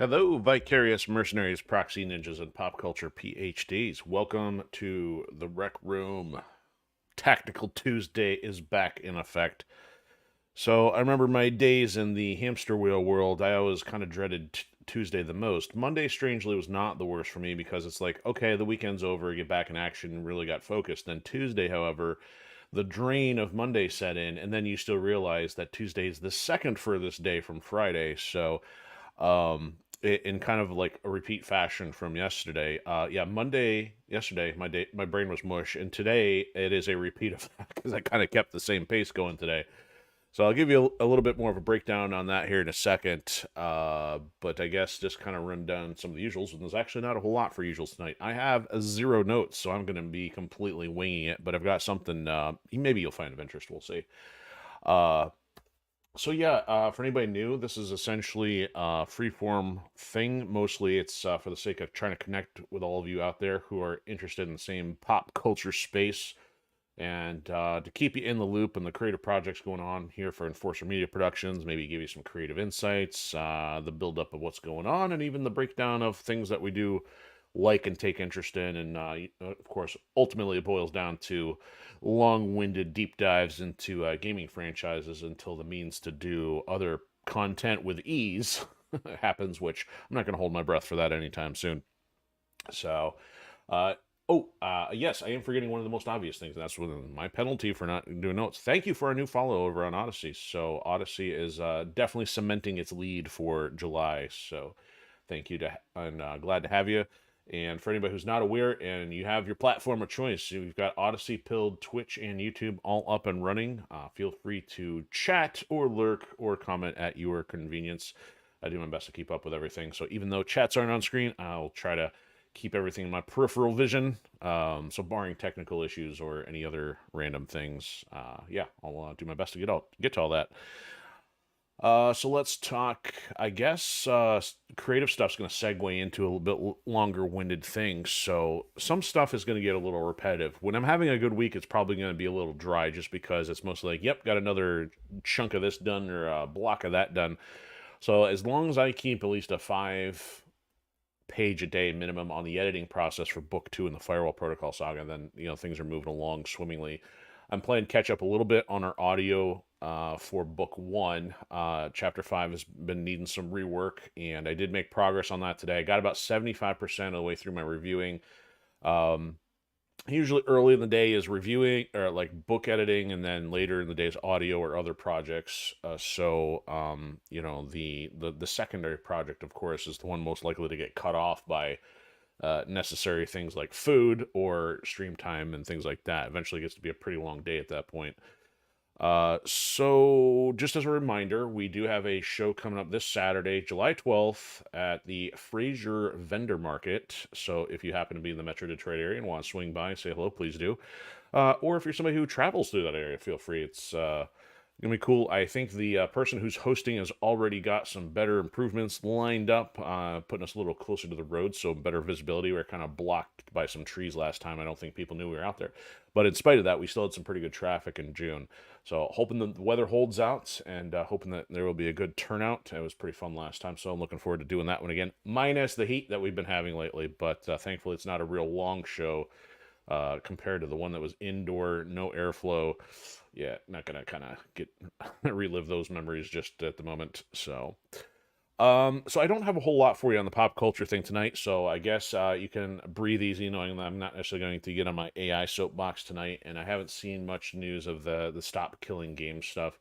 Hello, vicarious mercenaries, proxy ninjas, and pop culture PhDs. Welcome to the Rec Room. Tactical Tuesday is back in effect. So I remember my days in the hamster wheel world. I always kind of dreaded Tuesday the most. Monday, strangely, was not the worst for me because it's like, okay, the weekend's over, get back in action, really got focused. Then Tuesday, however, the drain of Monday set in, and then you still realize that Tuesday is the second furthest day from Friday. So in kind of like a repeat fashion from yesterday. Yeah, Monday, yesterday, my brain was mush, and today it is a repeat of that because I kind of kept the same pace going today. So I'll give you a little bit more of a breakdown on that here in a second. But I guess just kind of run down some of the usuals, and there's actually not a whole lot for usuals tonight. I have zero notes, so I'm going to be completely winging it. But I've got something. Maybe you'll find of interest. We'll see. Uh, so yeah, for anybody new, this is essentially a freeform thing. Mostly, it's for the sake of trying to connect with all of you out there who are interested in the same pop culture space, and to keep you in the loop and the creative projects going on here for Enforcer Media Productions. Maybe give you some creative insights, the buildup of what's going on, and even the breakdown of things that we do like and take interest in. And of course, ultimately, it boils down to long-winded deep dives into gaming franchises until the means to do other content with ease happens, which I'm not going to hold my breath for that anytime soon. So, uh, yes, I am forgetting one of the most obvious things, and that's my penalty for not doing notes. Thank you for our new follow over on Odysee. So, Odysee is definitely cementing its lead for July. So, thank you and glad to have you. And for anybody who's not aware, and you have your platform of choice, you've got Odysee, Pilled, Twitch, and YouTube all up and running. Feel free to chat or lurk or comment at your convenience. I do my best to keep up with everything. So even though chats aren't on screen, I'll try to keep everything in my peripheral vision. So barring technical issues or any other random things, yeah, I'll do my best to get to all that. So let's talk. I guess creative stuff's going to segue into a little bit longer-winded things. So some stuff is going to get a little repetitive. When I'm having a good week, it's probably going to be a little dry, just because it's mostly like, yep, got another chunk of this done or a block of that done. So as long as I keep at least a 5 page a day minimum on the editing process for book 2 in the Firewall Protocol saga, then things are moving along swimmingly. I'm playing catch up a little bit on our audio for book 1. Chapter 5 has been needing some rework, and I did make progress on that today. I got about 75% of the way through my reviewing. Um, Usually early in the day is reviewing or like book editing, and then later in the day is audio or other projects. The secondary project, of course, is the one most likely to get cut off by necessary things like food or stream time and things like that. Eventually, it gets to be a pretty long day at that point. So just as a reminder, we do have a show coming up this Saturday, July 12th, at the Fraser Vendor Market. So if you happen to be in the Metro Detroit area and want to swing by and say hello, please do. Or if you're somebody who travels through that area, feel free. It's gonna be cool. I think the person who's hosting has already got some better improvements lined up, putting us a little closer to the road, so better visibility. We were kind of blocked by some trees last time. I don't think people knew we were out there. But in spite of that, we still had some pretty good traffic in June. So hoping the weather holds out, and hoping that there will be a good turnout. It was pretty fun last time, so I'm looking forward to doing that one again, minus the heat that we've been having lately. But thankfully, it's not a real long show compared to the one that was indoor, no airflow. Yeah, not gonna kind of get relive those memories just at the moment. So I don't have a whole lot for you on the pop culture thing tonight, so I guess you can breathe easy knowing that I'm not necessarily going to get on my AI soapbox tonight, and I haven't seen much news of the stop killing game stuff.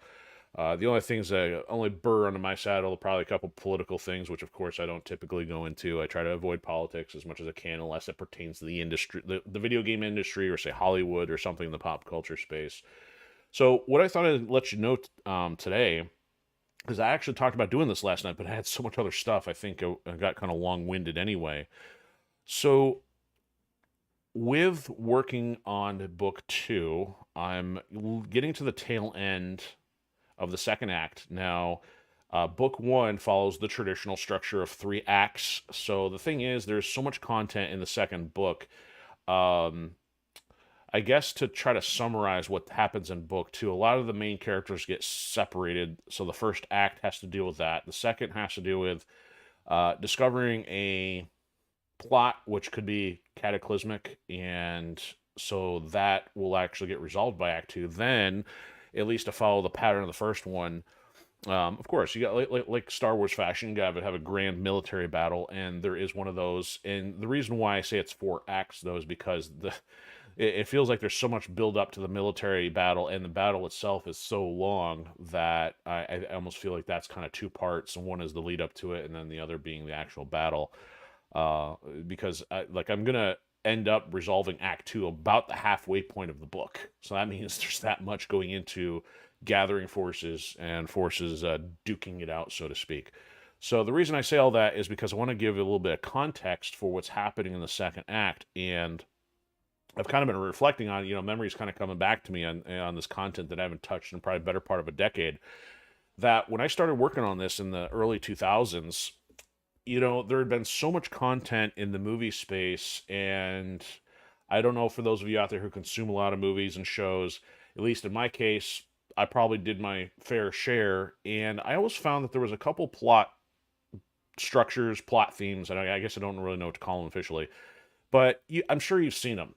The only things that only burr under my saddle are probably a couple political things, which of course I don't typically go into. I try to avoid politics as much as I can, unless it pertains to the industry, the video game industry, or say Hollywood or something in the pop culture space. So what I thought I'd let you know today, because I actually talked about doing this last night, but I had so much other stuff. I think I got kind of long-winded anyway. So with working on book 2, I'm getting to the tail end of the second act. Now, book 1 follows the traditional structure of 3 acts. So the thing is, there's so much content in the second book. Um, I guess to try to summarize what happens in book 2, a lot of the main characters get separated. So the first act has to deal with that. The second has to deal with discovering a plot which could be cataclysmic, and so that will actually get resolved by Act Two. Then, at least to follow the pattern of the first one, of course, you got like Star Wars fashion, you got to have a grand military battle, and there is one of those. And the reason why I say it's 4 acts, though, is because it feels like there's so much build up to the military battle, and the battle itself is so long that I almost feel like that's kind of 2 parts, and one is the lead up to it, and then the other being the actual battle. Because I'm gonna end up resolving Act Two about the halfway point of the book, so that means there's that much going into gathering forces and forces duking it out, so to speak. So the reason I say all that is because I want to give a little bit of context for what's happening in the second act, and I've kind of been reflecting on, memories kind of coming back to me on this content that I haven't touched in probably a better part of a decade. That when I started working on this in the early 2000s, there had been so much content in the movie space, and I don't know, for those of you out there who consume a lot of movies and shows, at least in my case, I probably did my fair share, and I always found that there was a couple plot structures, plot themes, and I guess I don't really know what to call them officially, but I'm sure you've seen them.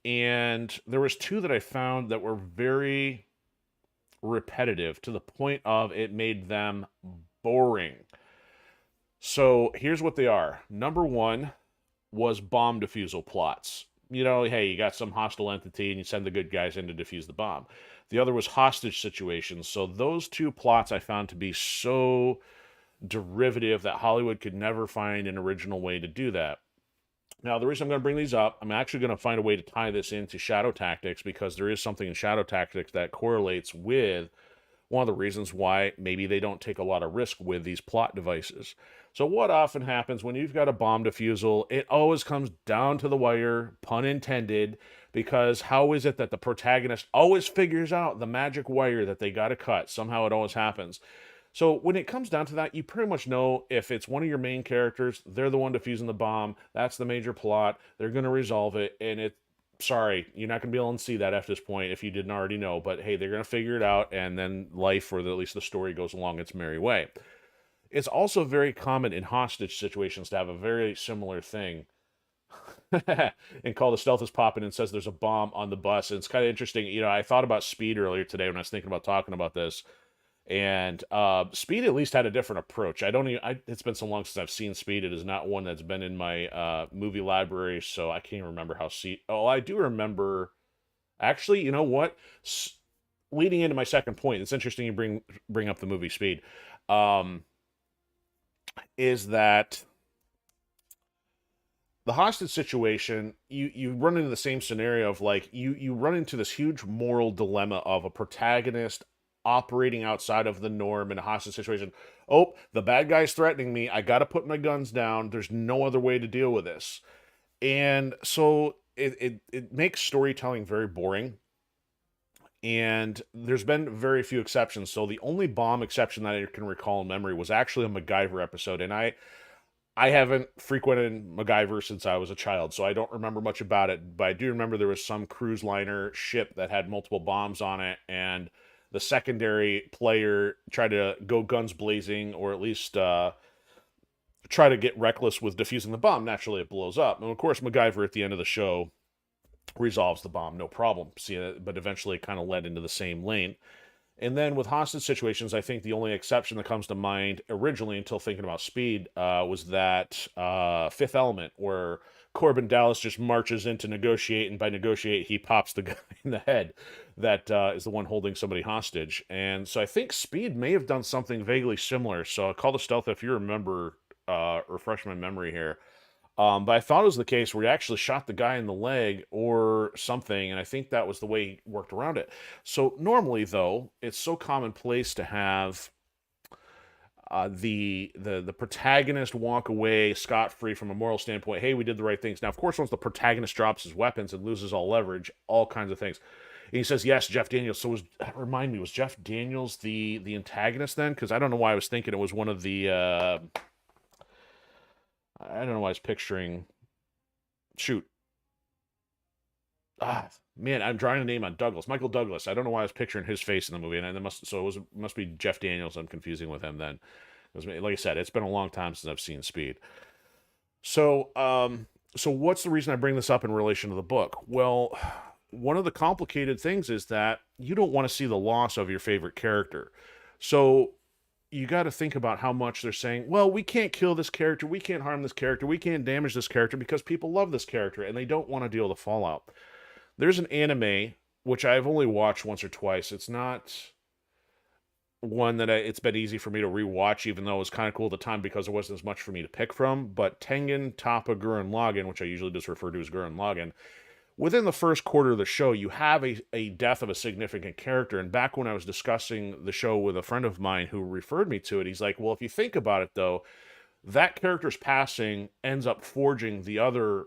And there was 2 that I found that were very repetitive to the point of it made them boring. So here's what they are. Number 1 was bomb defusal plots. Hey, you got some hostile entity and you send the good guys in to defuse the bomb. The other was hostage situations. So those 2 plots I found to be so derivative that Hollywood could never find an original way to do that. Now, the reason I'm going to bring these up, I'm actually going to find a way to tie this into Shadow Tactics, because there is something in Shadow Tactics that correlates with one of the reasons why maybe they don't take a lot of risk with these plot devices. So what often happens when you've got a bomb defusal, it always comes down to the wire, pun intended, because how is it that the protagonist always figures out the magic wire that they got to cut? Somehow it always happens. So when it comes down to that, you pretty much know if it's one of your main characters, they're the one defusing the bomb, that's the major plot, they're going to resolve it, and sorry, you're not going to be able to see that at this point if you didn't already know, but hey, they're going to figure it out, and then life, or at least the story, goes along its merry way. It's also very common in hostage situations to have a very similar thing. And Call the Stealth is popping and says there's a bomb on the bus, and it's kind of interesting. I thought about Speed earlier today when I was thinking about talking about this. And Speed at least had a different approach. It's been so long since I've seen Speed. It is not one that's been in my movie library, so I can't even remember how I do remember. Actually, you know what? Leading into my second point, it's interesting you bring up the movie Speed. Is that the hostage situation, you run into the same scenario of you run into this huge moral dilemma of a protagonist operating outside of the norm in a hostage situation. Oh, the bad guy's threatening me. I got to put my guns down. There's no other way to deal with this. And so it makes storytelling very boring. And there's been very few exceptions. So the only bomb exception that I can recall in memory was actually a MacGyver episode. And I haven't frequented MacGyver since I was a child, so I don't remember much about it. But I do remember there was some cruise liner ship that had multiple bombs on it, and the secondary player tried to go guns blazing, or at least try to get reckless with defusing the bomb. Naturally, it blows up. And of course, MacGyver at the end of the show resolves the bomb, no problem. See, but eventually it kind of led into the same lane. And then with hostage situations, I think the only exception that comes to mind originally, until thinking about Speed, was that Fifth Element, where Corbin Dallas just marches in to negotiate, and by negotiate, he pops the guy in the head that is the one holding somebody hostage. And so I think Speed may have done something vaguely similar. So Call the Stealth, if you remember, refresh my memory here. But I thought it was the case where he actually shot the guy in the leg or something, and I think that was the way he worked around it. So normally, though, it's so commonplace to have the protagonist walk away scot-free from a moral standpoint. Hey, we did the right things. Now, of course, once the protagonist drops his weapons and loses all leverage, all kinds of things. And he says, yes, Jeff Daniels. So remind me, was Jeff Daniels the antagonist then? Because I don't know why I was thinking it was one of the... I don't know why I was picturing... Shoot. Man, I'm drawing a name on Douglas. Michael Douglas. I don't know why I was picturing his face in the movie, and it must be Jeff Daniels I'm confusing with him then. Like I said, it's been a long time since I've seen Speed. So, so what's the reason I bring this up in relation to the book? Well, one of the complicated things is that you don't want to see the loss of your favorite character. So you got to think about how much they're saying, well, we can't kill this character, we can't harm this character, we can't damage this character because people love this character and they don't want to deal with the fallout. There's an anime which I've only watched once or twice. It's not one that it's been easy for me to rewatch, even though it was kind of cool at the time because there wasn't as much for me to pick from. But Tengen Toppa Gurren Lagann, which I usually just refer to as Gurren Lagann, within the first quarter of the show, you have a death of a significant character. And back when I was discussing the show with a friend of mine who referred me to it, he's like, well, if you think about it, though, that character's passing ends up forging the other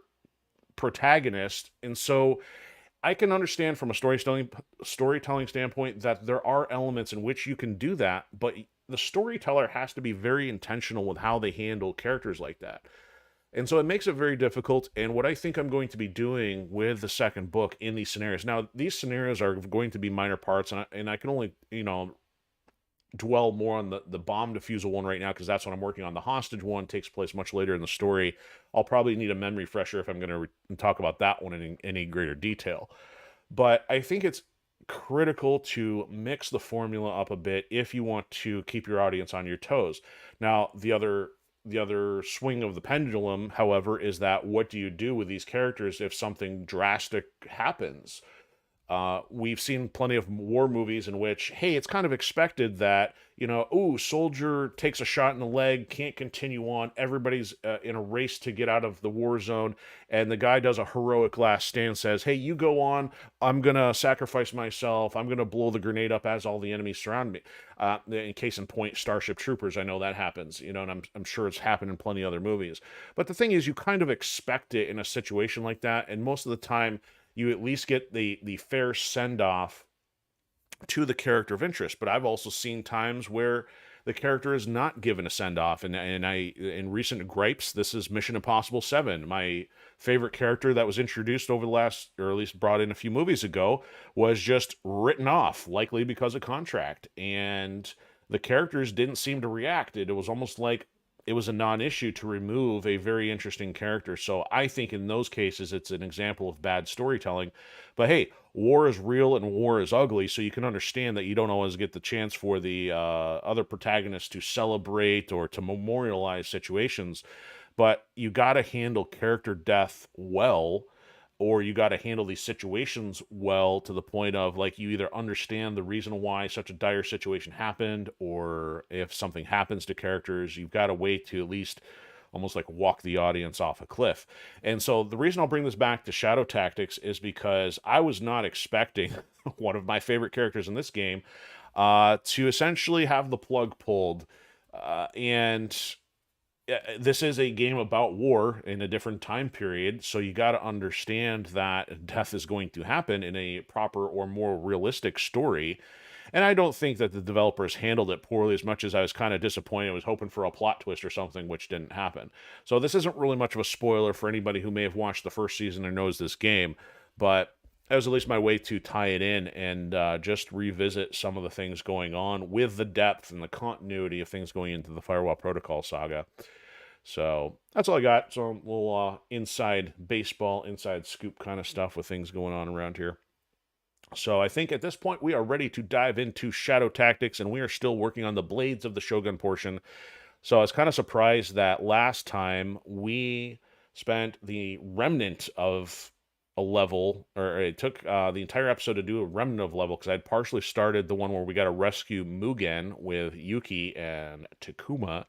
protagonist. And so I can understand from a storytelling standpoint that there are elements in which you can do that, but the storyteller has to be very intentional with how they handle characters like that. And so it makes it very difficult. And what I think I'm going to be doing with the second book in these scenarios, now these scenarios are going to be minor parts, and I can only, dwell more on the bomb defusal one right now because that's what I'm working on. The hostage one takes place much later in the story. I'll probably need a memory refresher if I'm going to talk about that one in any greater detail. But I think it's critical to mix the formula up a bit if you want to keep your audience on your toes. Now, the other swing of the pendulum, however, is that what do you do with these characters if something drastic happens? We've seen plenty of war movies in which, hey, it's kind of expected that, soldier takes a shot in the leg, can't continue on. Everybody's in a race to get out of the war zone. And the guy does a heroic last stand, says, hey, you go on. I'm going to sacrifice myself. I'm going to blow the grenade up as all the enemies surround me. In case in point, Starship Troopers, I know that happens, and I'm sure it's happened in plenty of other movies. But the thing is, you kind of expect it in a situation like that. And most of the time, you at least get the fair send-off to the character of interest. But I've also seen times where the character is not given a send-off. And in recent gripes, this is Mission Impossible 7. My favorite character that was introduced over the last, or at least brought in a few movies ago, was just written off, likely because of contract. And the characters didn't seem to react. It was almost like it was a non-issue to remove a very interesting character. So I think in those cases, it's an example of bad storytelling. But hey, war is real and war is ugly, so you can understand that you don't always get the chance for the other protagonists to celebrate or to memorialize situations. But you got to handle character death well, or you got to handle these situations well to the point of, like, you either understand the reason why such a dire situation happened, or if something happens to characters, you've got a way to at least almost like walk the audience off a cliff. And so the reason I'll bring this back to Shadow Tactics is because I was not expecting one of my favorite characters in this game to essentially have the plug pulled. And this is a game about war in a different time period, so you got to understand that death is going to happen in a proper or more realistic story. And I don't think that the developers handled it poorly, as much as I was kind of disappointed. I was hoping for a plot twist or something, which didn't happen. So this isn't really much of a spoiler for anybody who may have watched the first season or knows this game, but that was at least my way to tie it in and just revisit some of the things going on with the depth and the continuity of things going into the Firewall Protocol saga. So that's all I got. So a little inside baseball, inside scoop kind of stuff with things going on around here. So I think at this point we are ready to dive into Shadow Tactics, and we are still working on the Blades of the Shogun portion. So I was kind of surprised that last time we spent the remnant of a level, or it took the entire episode to do a remnant of level, because I'd partially started the one where we got to rescue Mugen with Yuki and Takuma.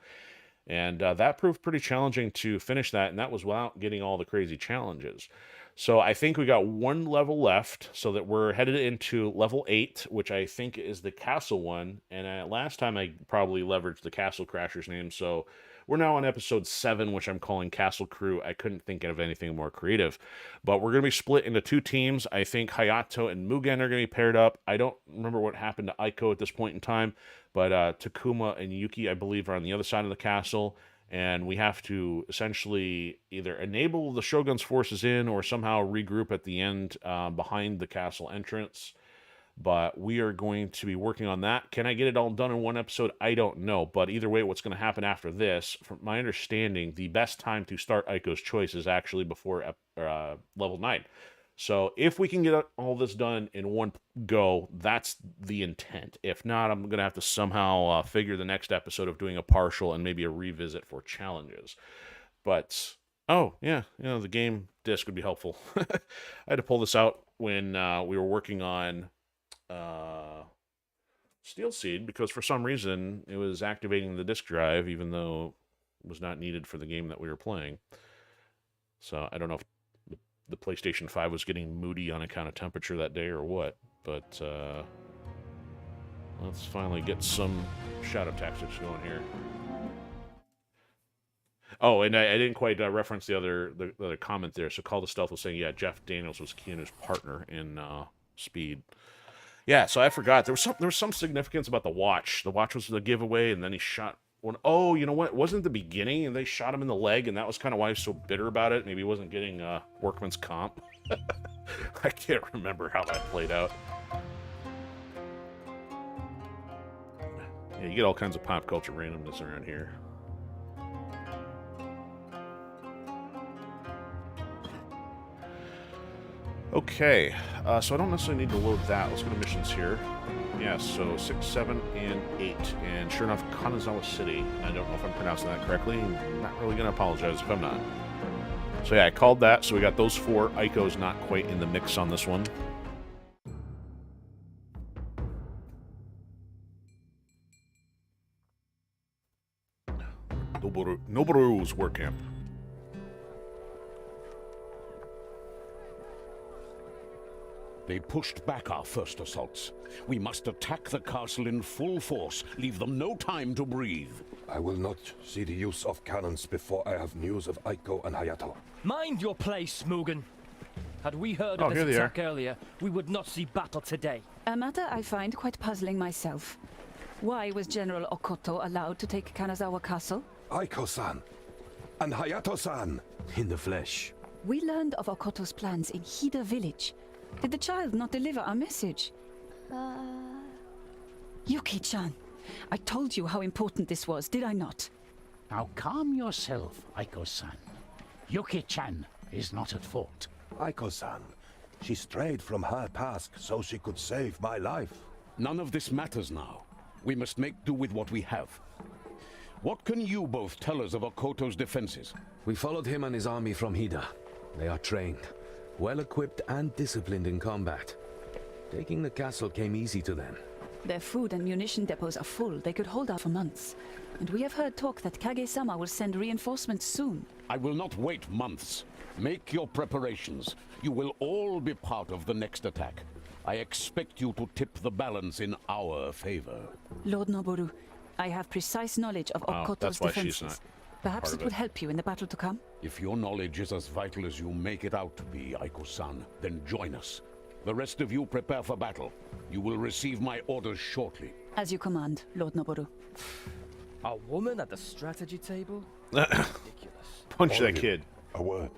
And that proved pretty challenging to finish that, and that was without getting all the crazy challenges. So I think we got one level left, so that we're headed into level 8, which I think is the castle one. And last time I probably leveraged the Castle Crasher's name, so we're now on episode 7, which I'm calling Castle Crew. I couldn't think of anything more creative. But we're going to be split into 2 teams. I think Hayato and Mugen are going to be paired up. I don't remember what happened to Aiko at this point in time, but Takuma and Yuki, I believe, are on the other side of the castle. And we have to essentially either enable the Shogun's forces in or somehow regroup at the end behind the castle entrance. But we are going to be working on that. Can I get it all done in one episode? I don't know. But either way, what's going to happen after this, from my understanding, the best time to start Aiko's Choice is actually before level 9. So if we can get all this done in one go, that's the intent. If not, I'm going to have to somehow figure the next episode of doing a partial and maybe a revisit for challenges. But, oh, yeah, the game disc would be helpful. I had to pull this out when we were working on Steel Seed, because for some reason it was activating the disk drive, even though it was not needed for the game that we were playing. So I don't know if the PlayStation 5 was getting moody on account of temperature that day or what, but let's finally get some shadow tactics going here. Oh, and I didn't quite reference the other comment there. So Call to Stealth was saying, yeah, Jeff Daniels was Keanu's partner in Speed. Yeah, so I forgot. There was some significance about the watch. The watch was the giveaway, and then he shot one. Oh, you know what? It wasn't the beginning, and they shot him in the leg, and that was kind of why he was so bitter about it. Maybe he wasn't getting workman's comp. I can't remember how that played out. Yeah, you get all kinds of pop culture randomness around here. Okay, so I don't necessarily need to load that. Let's go to missions here. Yeah, so 6, 7, and 8. And sure enough, Kanazawa City. I don't know if I'm pronouncing that correctly. I'm not really going to apologize if I'm not. So yeah, I called that. So we got those 4. Aiko's not quite in the mix on this one. Noboru's work camp. They pushed back our first assaults. We must attack the castle in full force. Leave them no time to breathe. I will not see the use of cannons before I have news of Aiko and Hayato. Mind your place, Mugen. Had we heard of this attack earlier, we would not see battle today. A matter I find quite puzzling myself. Why was General Okoto allowed to take Kanazawa Castle? Aiko-san and Hayato-san in the flesh. We learned of Okoto's plans in Hida village. Did the child not deliver our message? Yuki-chan, I told you how important this was, did I not? Now calm yourself, Aiko-san. Yuki-chan is not at fault. Aiko-san, she strayed from her task so she could save my life. None of this matters now. We must make do with what we have. What can you both tell us of Okoto's defenses? We followed him and his army from Hida. They are trained, well-equipped and disciplined in combat. Taking the castle came easy to them. Their food and munition depots are full. They could hold out for months. And we have heard talk that Kage-sama will send reinforcements soon. I will not wait months. Make your preparations. You will all be part of the next attack. I expect you to tip the balance in our favor. Lord Noboru, I have precise knowledge of Okoto's defenses. Perhaps it would help you in the battle to come? If your knowledge is as vital as you make it out to be, Aiko-san, then join us. The rest of you prepare for battle. You will receive my orders shortly. As you command, Lord Noboru. A woman at the strategy table? Ridiculous. Punch that kid. A word.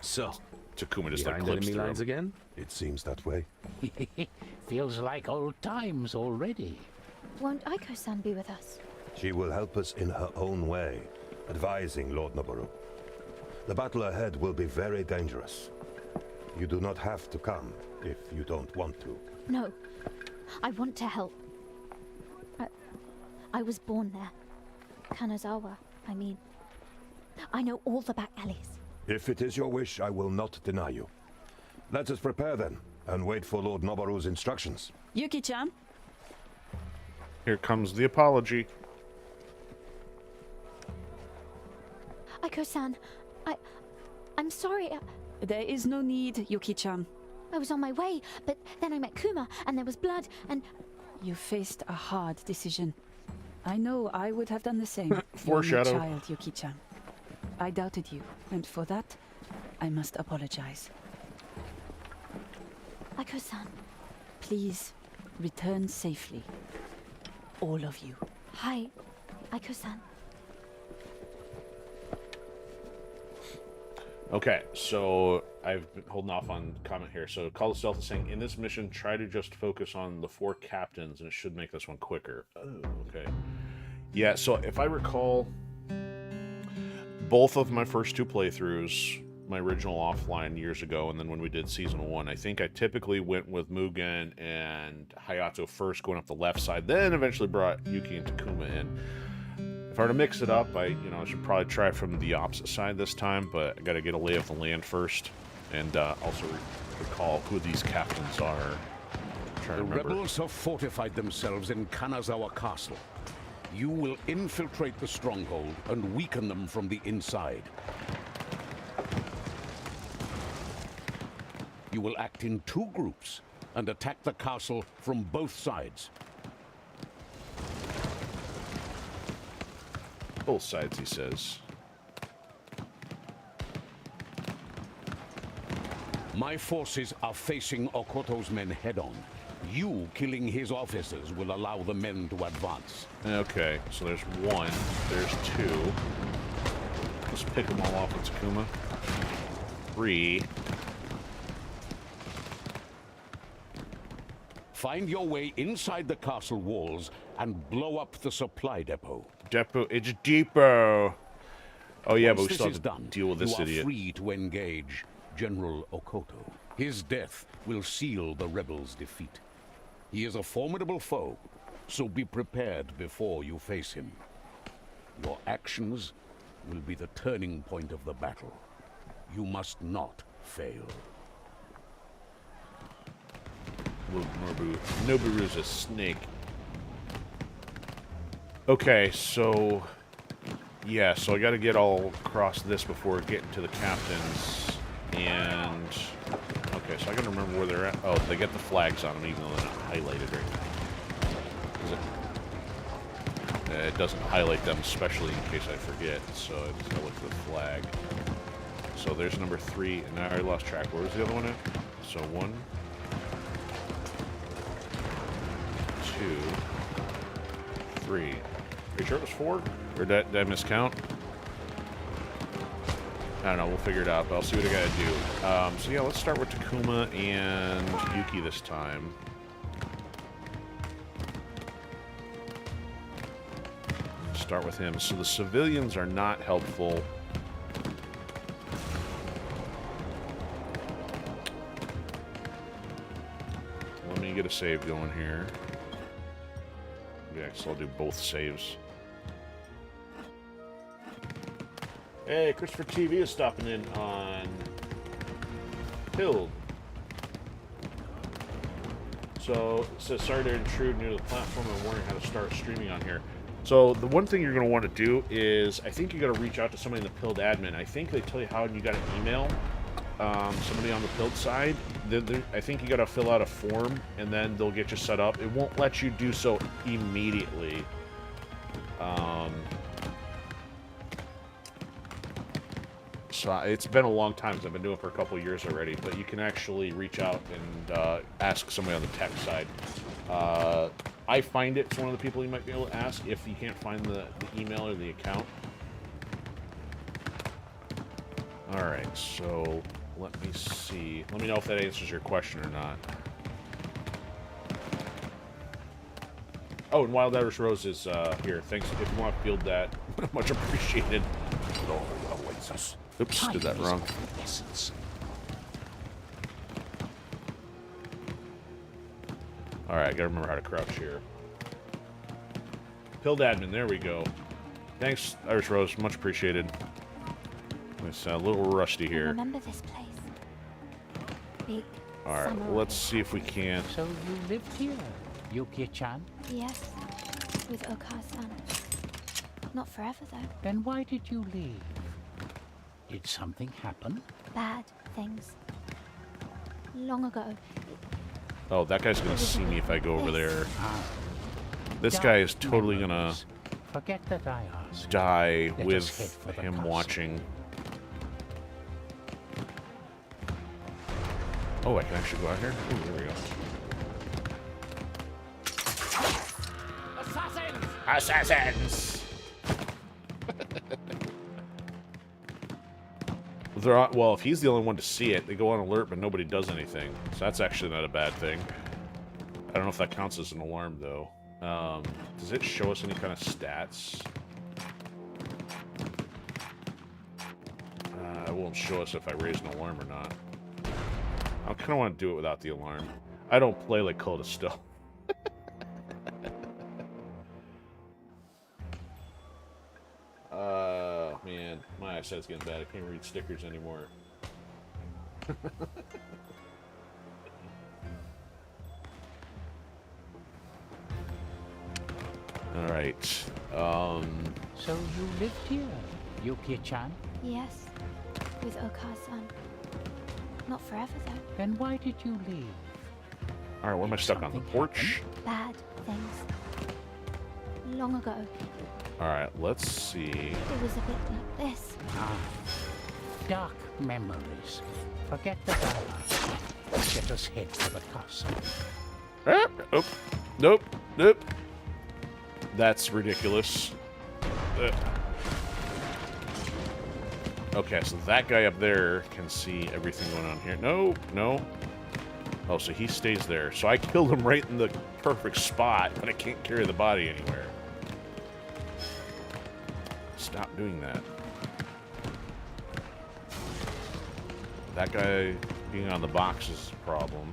So, Takuma just like behind clips enemy through lines him. again? It seems that way. Feels like old times already. Won't Aiko-san be with us? She will help us in her own way, advising Lord Noboru. The battle ahead will be very dangerous. You do not have to come if you don't want to. No, I want to help. I was born there. Kanazawa, I mean. I know all the back alleys. If it is your wish, I will not deny you. Let us prepare then, and wait for Lord Noboru's instructions. Yuki-chan? Here comes the apology. Aiko-san, I'm sorry. There is no need, Yuki-chan. I was on my way, but then I met Kuma, and there was blood, and... You faced a hard decision. I know I would have done the same. Foreshadow. You're my child, Yuki-chan. I doubted you, and for that, I must apologize. Aiko-san. Please, return safely. All of you. Hi, Aiko-san. Okay, so I've been holding off on comment here. So Call of Stealth is saying, in this mission, try to just focus on the 4 captains, and it should make this one quicker. Oh, okay. Yeah, so if I recall, both of my first 2 playthroughs, my original offline years ago, and then when we did Season 1, I think I typically went with Mugen and Hayato first, going up the left side, then eventually brought Yuki and Takuma in. If I were to mix it up, I should probably try from the opposite side this time, but I gotta get a lay of the land first, and also recall who these captains are. The rebels have fortified themselves in Kanazawa Castle. You will infiltrate the stronghold and weaken them from the inside. You will act in 2 groups and attack the castle from both sides. Both sides, he says. My forces are facing Okoto's men head-on. You killing his officers will allow the men to advance. Okay, so there's 1, there's 2. Let's pick them all off with Takuma. 3. Find your way inside the castle walls and blow up the supply depot. It's depot. Oh yeah, but we Once still this have to is done, deal with this you are idiot. free to engage General Okoto. His death will seal the rebels' defeat. He is a formidable foe, so be prepared before you face him. Your actions will be the turning point of the battle. You must not fail. Look, Noburu's a snake. Okay, so... yeah, so I gotta get all across this before getting to the captains. And... okay, so I gotta remember where they're at. Oh, they get the flags on them, even though they're not highlighted right now. It doesn't highlight them, especially in case I forget. So I just gotta look for the flag. So there's number 3, and I already lost track. Where was the other one at? So 1... 2, 3. Are you sure it was 4? Or did I miscount? I don't know. We'll figure it out, but I'll see what I gotta do. So yeah, let's start with Takuma and Yuki this time. Start with him. So the civilians are not helpful. Let me get a save going here. Yeah, so I'll do both saves. Hey, Christopher TV is stopping in on Pilled. So, it says, sorry to intrude near the platform. I'm wondering how to start streaming on here. So, the one thing you're going to want to do is, I think you got to reach out to somebody in the Pilled admin. I think they tell you how, and you got to email somebody on the Pilled side. I think you got to fill out a form, and then they'll get you set up. It won't let you do so immediately. So it's been a long time since I've been doing it for a couple of years already, but you can actually reach out and ask somebody on the tech side. I find it's one of the people you might be able to ask if you can't find the email or the account. Alright, so let me see. Let me know if that answers your question or not. Oh, and Wild Irish Rose is here. Thanks. If you want to field that, much appreciated. Oops, did that wrong. Alright, gotta remember how to crouch here. Pilled admin, there we go. Thanks, Irish Rose, much appreciated. It's a little rusty here. Remember this place. Big. Alright, let's see if we can. So you lived here, Yuki-chan? Yes, with Oka-san. Not forever, though. Then why did you leave? Did something happen? Bad things. Long ago. Oh, that guy's gonna see me if I go over there. Ah, This guy is totally gonna forget that I asked. die Let us head with for the him castle. watching. Oh, I can actually go out here? Ooh, there we go. Assassins! Assassins! Well, if he's the only one to see it, they go on alert, but nobody does anything. So that's actually not a bad thing. I don't know if that counts as an alarm, though. Does it show us any kind of stats? It won't show us if I raise an alarm or not. I kind of want to do it without the alarm. I don't play like Cult of Stealth. Man, my eyesight's getting bad. I can't read stickers anymore. Alright. So you lived here, Yuki-chan? Yes, with Oka's-san. Not forever, though. Then why did you leave? Alright, where am I stuck on? The porch? Bad things. Long ago, Alright, let's see. it was a bit like this. Ah, dark memories. Forget the drama. Let us head for the castle. Oh, nope, nope. That's ridiculous. Okay, so that guy up there can see everything going on here. No, no. Oh, so he stays there. So I killed him right in the perfect spot, but I can't carry the body anywhere. Stop doing that. That guy being on the box is a problem.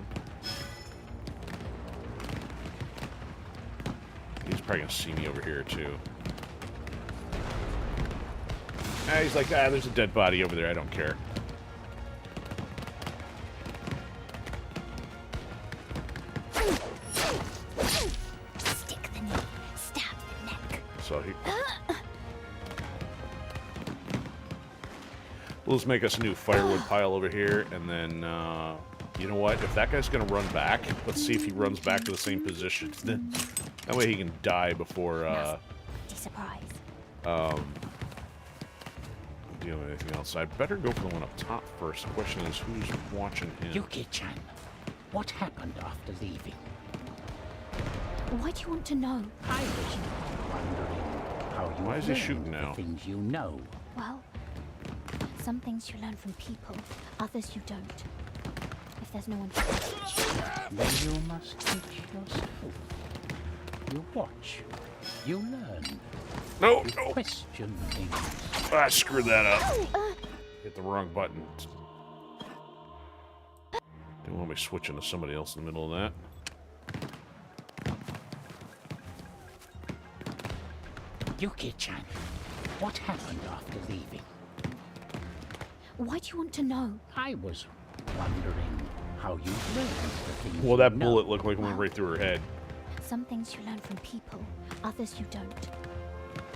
He's probably gonna see me over here too. Ah, he's like, ah, there's a dead body over there. I don't care. Stick the knee, stab the neck. So he. We'll just make us a new firewood pile over here, and then, you know what? If that guy's gonna run back, let's see if he runs back to the same position. That way he can die before, Surprise. doing anything else. I better go for the one up top first. The question is, who's watching him? Yuki-chan, what happened after leaving? Why do you want to know? I was wondering how you Why is he learned shooting the now? things you know. Well, some things you learn from people, others you don't. If there's no one to teach you. Then you must teach yourself. You watch. You learn. No, You no. question things. Ah, screw that up. Hit the wrong button. Didn't want me switching to somebody else in the middle of that. Yuki-chan, what happened after leaving? Why do you want to know? I was wondering how you learned the things Well, that you know. bullet looked like it went right through her head. Some things you learn from people, others you don't.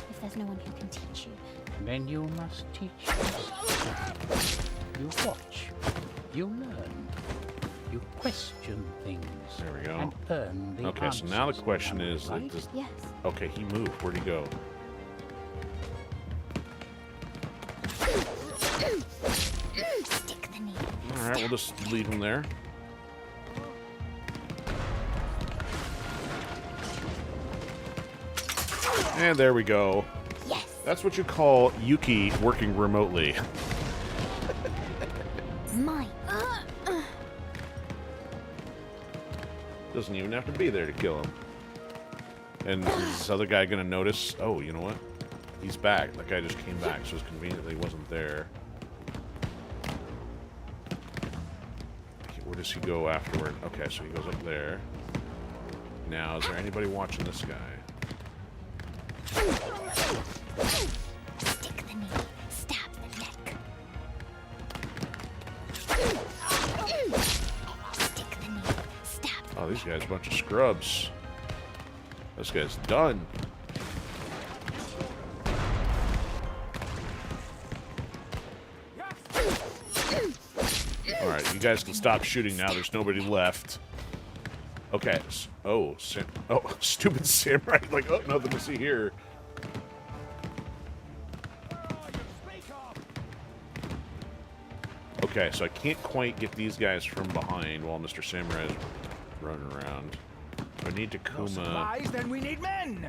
If there's no one who can teach you. Then you must teach yourself. You watch. You learn. You question things. There we go. And earn the Okay, so now the answers, question am I is, right? Yes. okay, he moved. Where'd he go? Stick the knee. All right, we'll just leave him there. And there we go. Yes. That's what you call Yuki working remotely. Mine. Doesn't even have to be there to kill him. And is this other guy gonna notice? Oh, you know what? He's back. That guy just came back, so it's convenient that he wasn't there. Okay, where does he go afterward? Okay, so he goes up there. Now, is there anybody watching this guy? Stick the knee. Stab the neck. Stick the knee. Stab. Oh, these guys are a bunch of scrubs. This guy's done. Alright, you guys can stop shooting now. There's nobody left. Okay. Oh, stupid samurai. Like, oh, nothing to see here. Okay, so I can't quite get these guys from behind while Mr. Samurai is running around. I need to Kuma. Then we need men.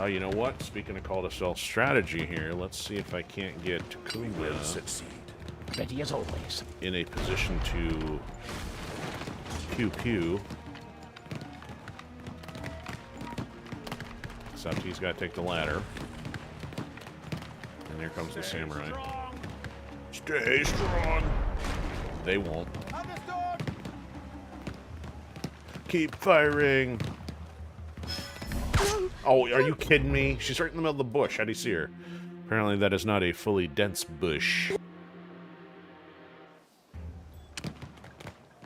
Oh, you know what? Speaking of call to sell strategy here, let's see if I can't get Takuma Succeed. Ready as always. in a position to pew pew. Except he's got to take the ladder. And here comes the samurai. Stay strong. They won't. Keep firing. Oh, are you kidding me? She's right in the middle of the bush. How do you see her? Apparently that is not a fully dense bush.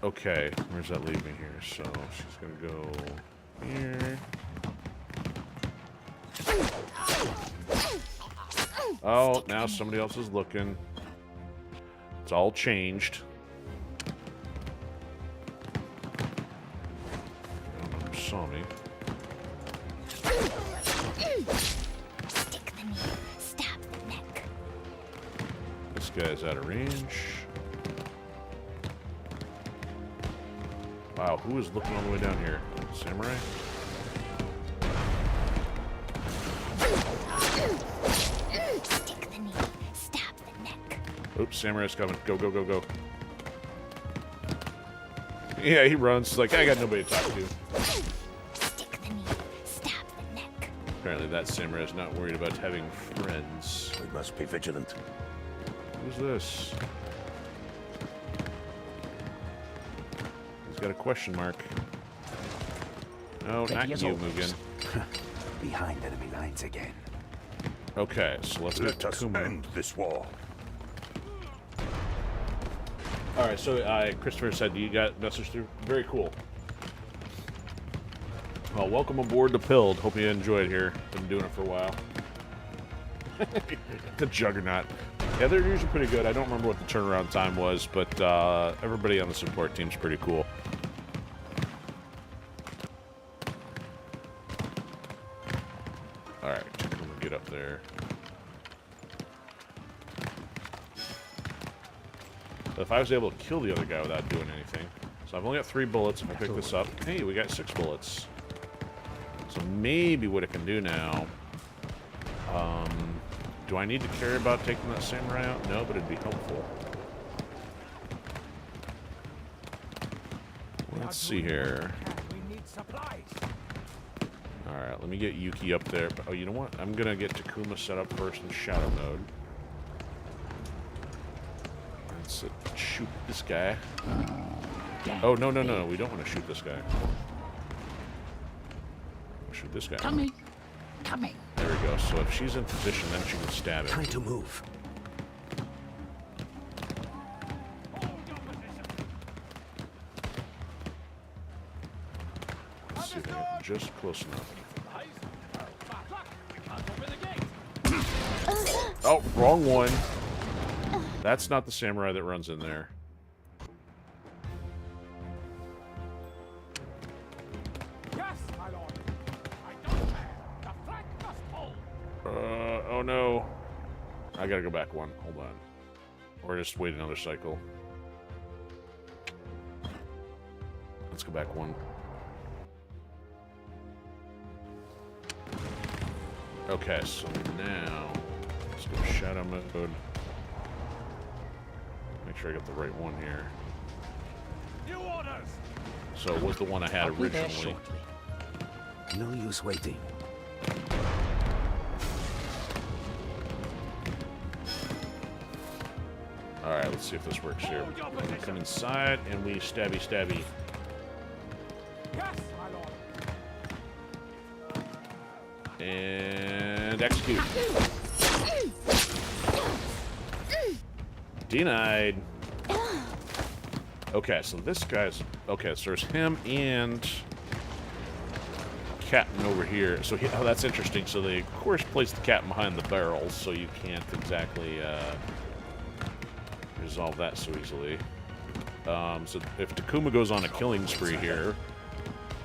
Okay, where's that leave me here? So she's gonna go here. Oh, now somebody else is looking. It's all changed. I don't know who saw me. Stick the knee, stab the neck. This guy's out of range. Wow, who is looking all the way down here? Samurai? Stick the knee, stab the neck. Oops, Samurai's coming. Go, go, go, go. Yeah, he runs. Like, I got nobody to talk to. Stick the knee, stab the neck. Apparently that samurai is not worried about having friends. We must be vigilant. Who's this? He's got a question mark. No, not Ready as you, always. Mugen. Behind enemy lines again. Okay, so let's get Let us Takuma. end this war. Alright, so Christopher said you got message through. Very cool. Well, welcome aboard the Pilled. Hope you enjoyed here. Been doing it for a while. The Juggernaut. Yeah, they're usually pretty good. I don't remember what the turnaround time was, but everybody on the support team's pretty cool. Alright, I'm gonna get up there. So if I was able to kill the other guy without doing anything. So I've only got 3 bullets. If I pick this up, hey, we got 6 bullets. So maybe what I can do now. Do I need to care about taking that samurai out? No, but it'd be helpful. Let's see here. Alright, let me get Yuki up there. Oh, you know what? I'm gonna get Takuma set up first in shadow mode. Let's shoot this guy. Oh, no, no, no. We don't want to shoot this guy. We'll shoot this guy. Coming. Coming. There we go. So if she's in position, then she can stab him. Trying to move. Let's see if I can just close enough. Oh, wrong one. That's not the samurai that runs in there. Oh no. I gotta go back one. Hold on. Or just wait another cycle. Let's go back one. Okay, so now let's go shadow mode. Make sure I got the right one here. New orders. So it was the one I had I'll be there originally. shortly. No use waiting. Alright, let's see if this works here. We come inside and we stabby stabby. And execute. Denied. Okay, so this guy's... Okay, so there's him and... Captain over here. So, oh, that's interesting. So they, of course, place the captain behind the barrels, so you can't exactly resolve that so easily. So if Takuma goes on a killing spree here,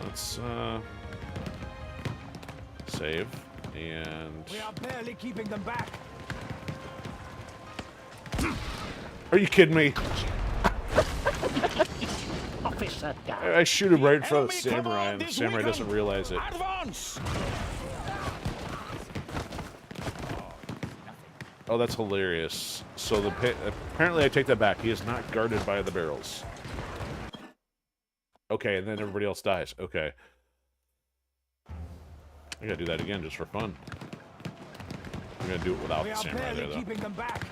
let's save, and... We are barely keeping them back. Are you kidding me? Officer down. I shoot him right in front of the samurai, and the samurai doesn't realize it. Advance! Oh, that's hilarious. So the pit, apparently I take that back. He is not guarded by the barrels. Okay, and then everybody else dies. Okay. I gotta do that again just for fun. I'm gonna do it without the samurai there, though. Keeping them back.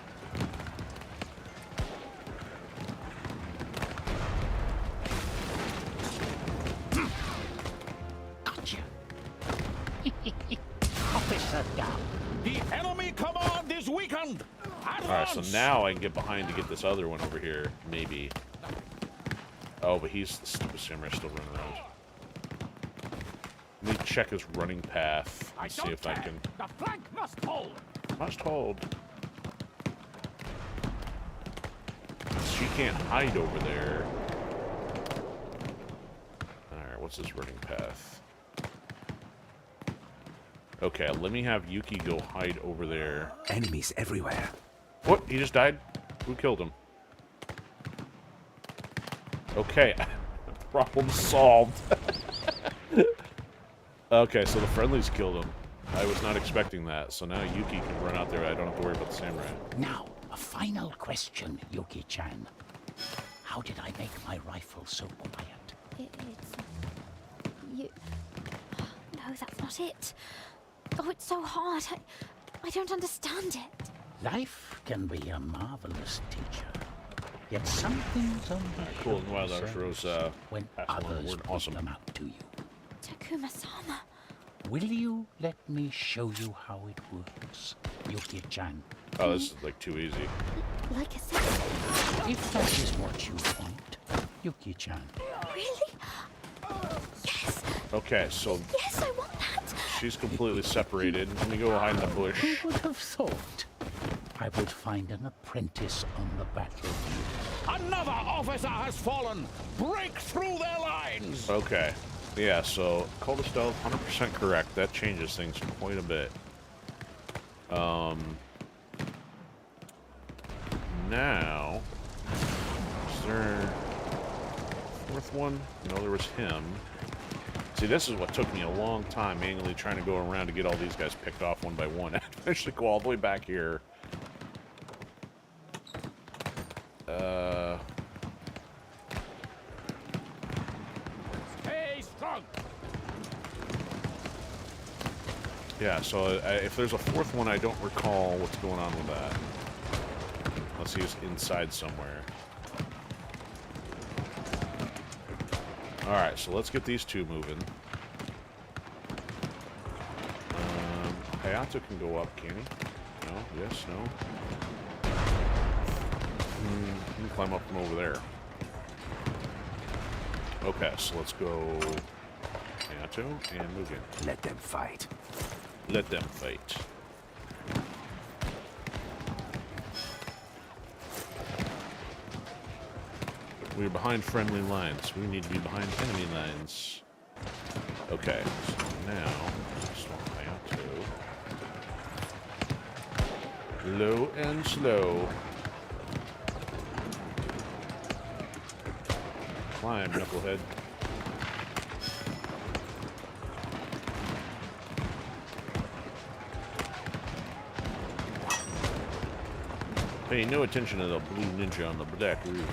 Gotcha. Officer down. The enemy command is weakened. Alright, so now I can get behind to get this other one over here, maybe. Oh, but he's the stupid samurai still running around. Let me check his running path and see if I can... The flank must hold. Must hold. She can't hide over there. Alright, what's his running path? Okay, let me have Yuki go hide over there. Enemies everywhere. What? He just died? Who killed him? Okay, problem solved. Okay, so the friendlies killed him. I was not expecting that, so now Yuki can run out there. I don't have to worry about the samurai. Now, a final question, Yuki-chan. How did I make my rifle so quiet? It's... You... No, that's not it. Oh, it's so hard. I don't understand it. Life can be a marvelous teacher. Yet some things only Cool, and show while Dark Rose themselves when passed along the others word put awesome. them out to you. Takuma-sama. Will you let me show you how it works, Yuki-chan? Oh, this is like too easy. Like I said. If that is what you want, Yuki-chan. Really? Yes. Okay, so Yes, I want that. she's completely separated. Let me go hide in the bush. Who would have thought I would find an apprentice on the battlefield? Another officer has fallen. Break through their lines. Okay. Yeah, so call to stealth, 100% correct. That changes things quite a bit. Now, is there a fourth one? No, there was him. See, this is what took me a long time, manually trying to go around to get all these guys picked off one by one. I eventually go all the way back here. Stay strong. Yeah, so if there's a fourth one, I don't recall what's going on with that. Unless he's inside somewhere. Alright, so let's get these two moving. Hayato can go up, can he? No? Yes? No? He can climb up from over there. Okay, so let's go Hayato and Mugen. Let them fight. Let them fight. We're behind friendly lines. We need to be behind enemy lines. Okay, so now, swap Hayato. Low and slow. Climb, knucklehead. Pay no attention to the blue ninja on the black roof.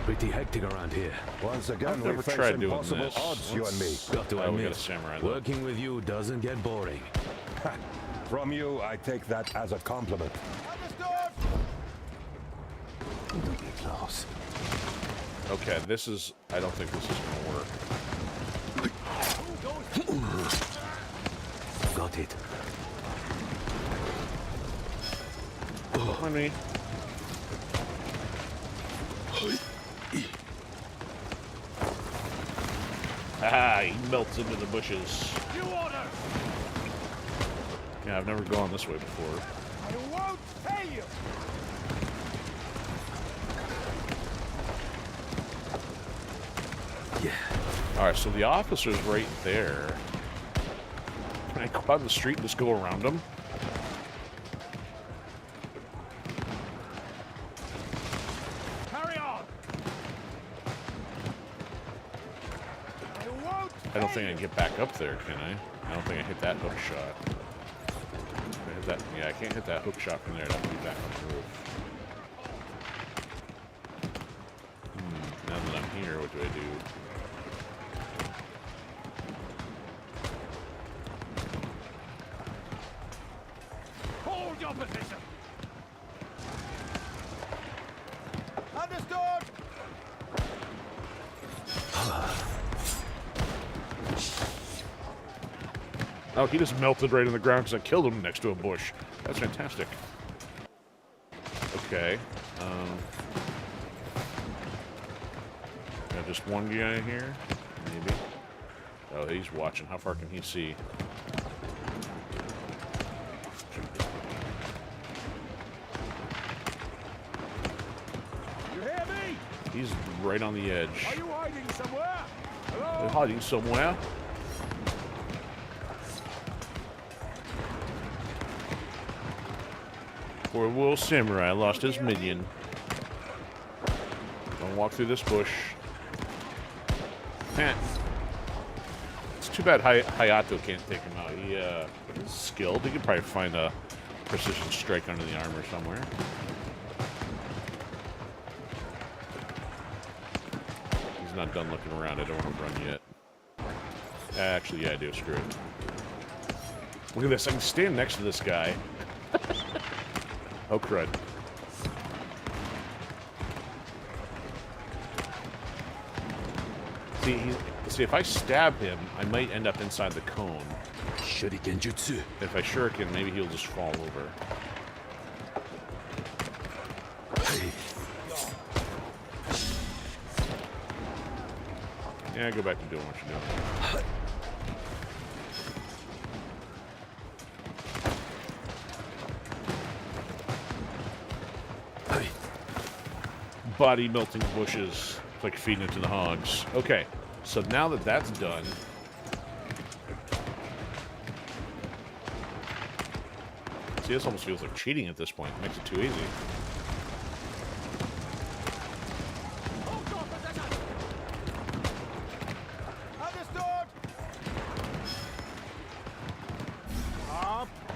Pretty hectic around here. Once again, I've never we face tried doing impossible this. odds, you and me. Got to Oh, we got a admit, samurai though. working with you doesn't get boring. From you, I take that as a compliment. Really close. Okay, this is... I don't think this is gonna work. Got it. Behind me. Ah, he melts into the bushes. New order. Yeah, I've never gone this way before. I won't fail you. Yeah. Alright, so the officer's right there. Can I go out in the street and just go around him? Carry on. I won't I don't think I can get back up there, can I? I don't think I hit that hook shot. Did I hit hit that. Yeah, I can't hit that hook shot from there. I'd have to be back on the roof. Now that I'm here, what do I do? Hold your position. Understood. Oh, he just melted right in the ground because I killed him next to a bush. That's fantastic. Okay. Got just one guy here? Maybe. Oh, he's watching. How far can he see? You hear me? He's right on the edge. Are you hiding somewhere? Hello? They're hiding somewhere. Poor little samurai lost his minion. Don't walk through this bush. Man, it's too bad Hayato can't take him out. He's skilled. He could probably find a precision strike under the armor somewhere. He's not done looking around. I don't want to run yet. Actually, yeah, I do. Screw it. Look at this. I can stand next to this guy. Oh, crud. See, if I stab him, I might end up inside the cone. Shuriken jutsu. If I shuriken, maybe he'll just fall over. Yeah, go back to doing what you're doing. Body melting bushes. It's like feeding it to the hogs. Okay, so now that that's done, see, this almost feels like cheating at this point. It makes it too easy. Understood.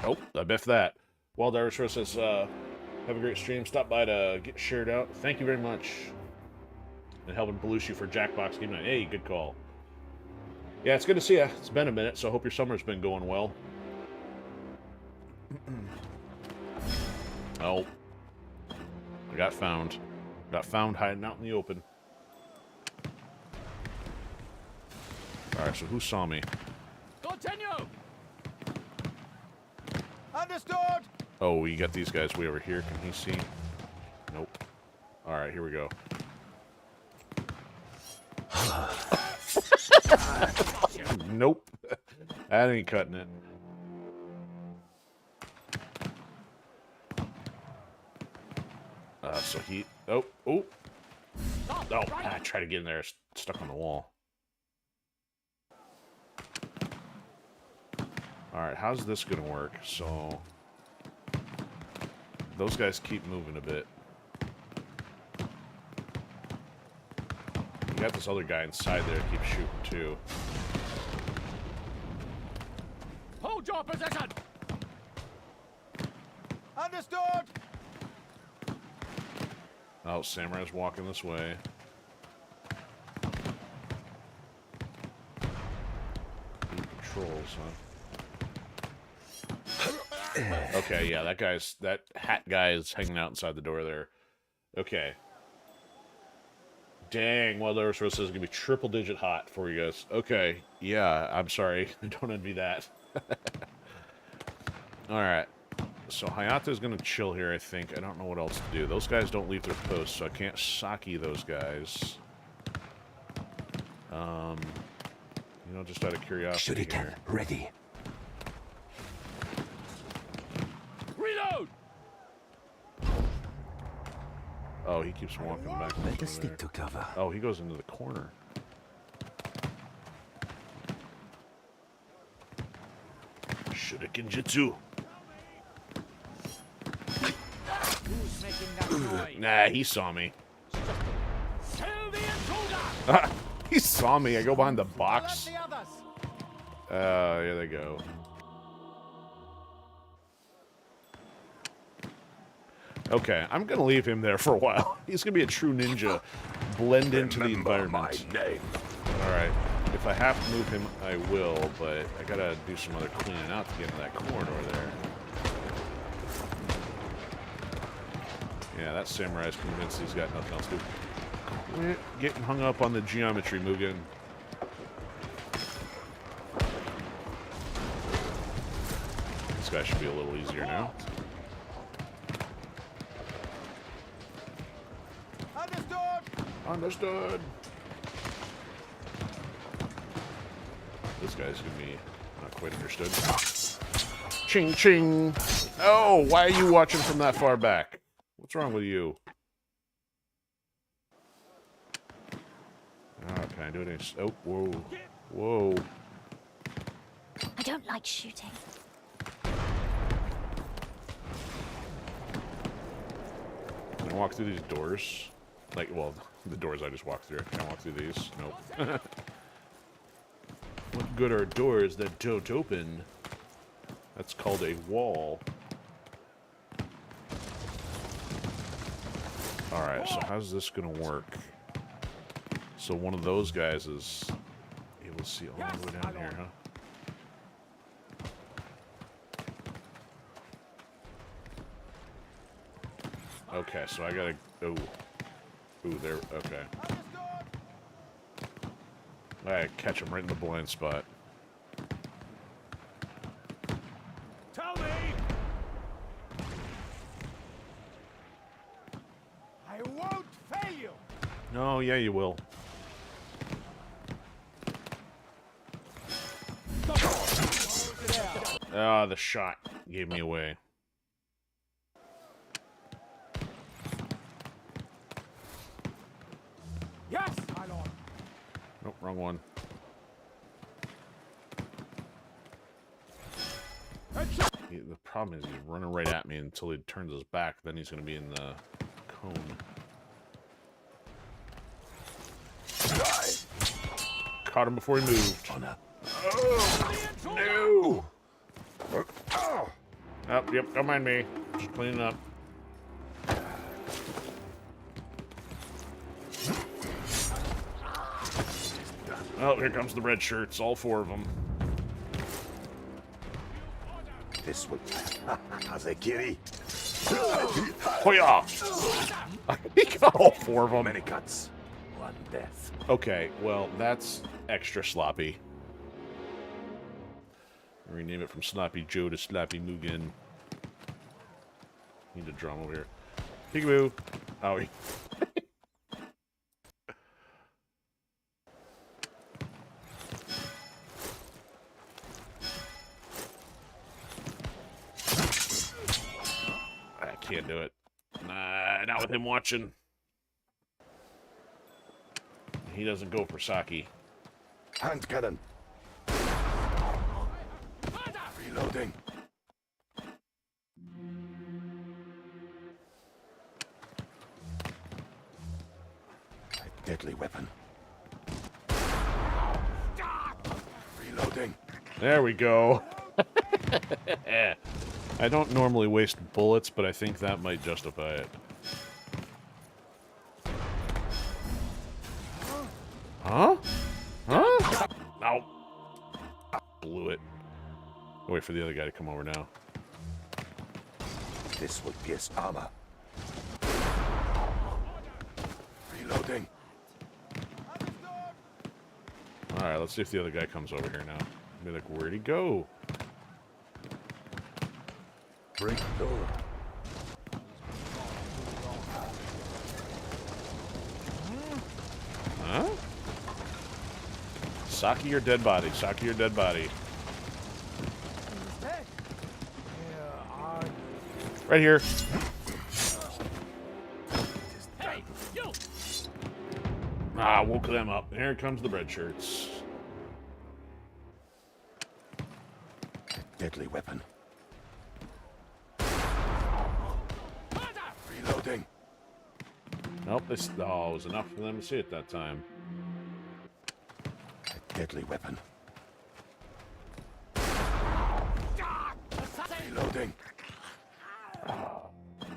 Oh, I biffed that. Well, Darius says, have a great stream. Stop by to get shared out. Thank you very much. And helping Belushi for Jackbox Game Night. Hey, good call. Yeah, it's good to see you. It's been a minute, so I hope your summer's been going well. Oh. I got found. Got found hiding out in the open. Alright, so who saw me? Continue. Understood. Oh, we got these guys way over here. Can he see? Nope. Alright, here we go. Nope. That ain't cutting it. So he... Oh. Oh, I tried to get in there. Stuck on the wall. Alright, how's this gonna work? So... those guys keep moving a bit. You got this other guy inside there that keeps shooting too. Hold your position. Understood. Oh, Samurai's walking this way. He patrols, huh? Okay, yeah, that hat guy is hanging out inside the door there. Okay. Dang, well, there says it's gonna be triple-digit hot for you guys. Okay, yeah, I'm sorry. Don't envy that. Alright. So Hayato's gonna chill here, I think. I don't know what else to do. Those guys don't leave their posts, so I can't sake those guys. You know, just out of curiosity Shuriken here. ready. Reload. Oh, he keeps walking back. Better stick to cover. Oh, he goes into the corner. Shuriken Jutsu. Who's making that noise? Nah, he saw me. Kill the intruder. He saw me. I go behind the Let box. the others. Here they go. Okay, I'm gonna leave him there for a while. He's gonna be a true ninja. Blend into the environment. Alright. If I have to move him, I will, but I gotta do some other cleaning out to get into that corridor there. Yeah, that samurai's convinced he's got nothing else to do. Quit getting hung up on the geometry, Mugen. This guy should be a little easier now. Understood. This guy's gonna be not quite understood. Ching ching. Oh, why are you watching from that far back? What's wrong with you? Oh, can I do it? Oh, whoa. Whoa. I don't like shooting. Can I walk through these doors? Like, well, the doors I just walked through. Can I walk through these? Nope. What good are doors that don't open? That's called a wall. Alright, so how's this gonna work? So one of those guys is able to see all the way down here, huh? Okay, so I gotta... Oh. Ooh, there... Okay. Alright, catch him right in the blind spot. Tell me! I won't fail you! No, yeah, you will. Ah, the shot gave me away. Yes, my lord! Nope, wrong one. The problem is he's running right at me until he turns his back, then he's going to be in the cone. Caught him before he moved. Oh, no! Oh, yep, don't mind me. Just cleaning up. Oh, here comes the red shirts, all four of them. This would... Hazekiri. Hoya! He got all four of them. Many cuts. One death. Okay, well, that's extra sloppy. Rename it from Sloppy Joe to Sloppy Mugen. Need a drum over here. Peekaboo! Owie. I can't do it. Nah, not with him watching. He doesn't go for Saki. Hand cannon. Reloading. A deadly weapon. Reloading. There we go. I don't normally waste bullets, but I think that might justify it. Huh? Huh? Ow. Blew it. Wait for the other guy to come over now. This will pierce armor. Reloading. Alright, let's see if the other guy comes over here now. Be like, where'd he go? Break door. Huh? Saki your dead body. Saki your dead body. Right here. Hey, you! Ah, woke them up. Here comes the red shirts. Deadly weapon. Reloading. Nope, this it was enough for them to see it that time. Deadly weapon. Reloading.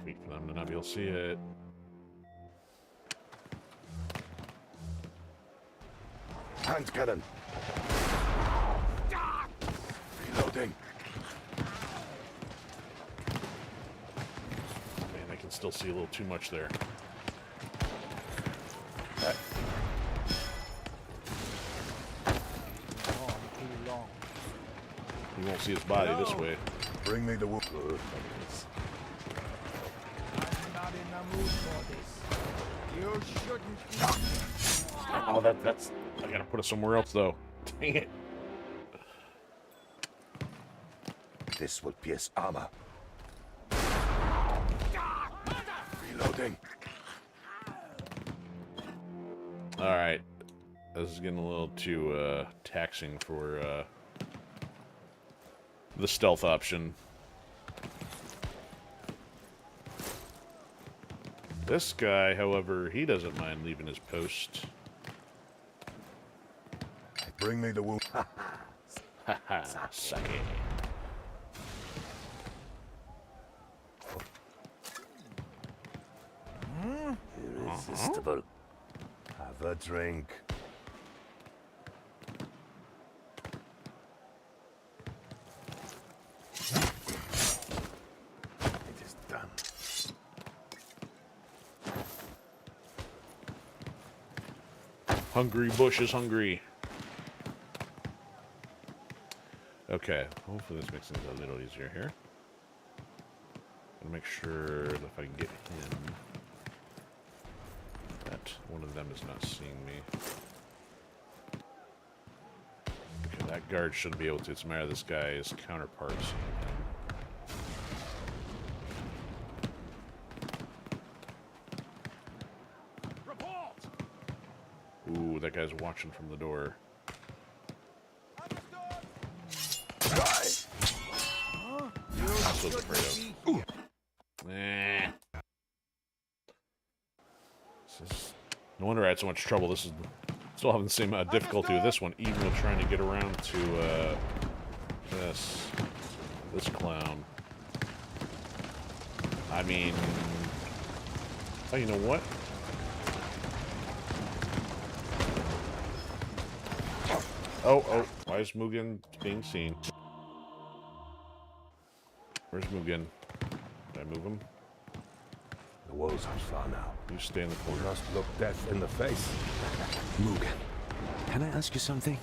Wait for them to not be don't see it. Hand cannon. Reloading. Man, I can still see a little too much there. Oh, too long. You won't see his body this way. Bring me the wood. I'm not in the mood for this. You shouldn't. Oh, that's. I gotta put it somewhere else, though. Dang it. This will pierce armor. Reloading. Alright. This is getting a little too taxing for the stealth option. This guy, however, he doesn't mind leaving his post. Bring me the wood. Haha, suck it. Irresistible. Have a drink. It is done. Hungry Bush is hungry. Okay, hopefully this makes things a little easier here. Gotta make sure that if I can get him, that one of them is not seeing me. Okay, that guard shouldn't be able to. It's a matter of this guy's counterpart seeing him. Ooh, that guy's watching from the door. That's what I was afraid of. No wonder I had so much trouble. This is still having the same difficulty with this one, even with trying to get around to this clown. I mean, oh, you know what? Oh, why is Mugen being seen? Where's Mugen? Did I move him? The walls are far now. You stay in the We corner. must look death in the face. Mugen, can I ask you something?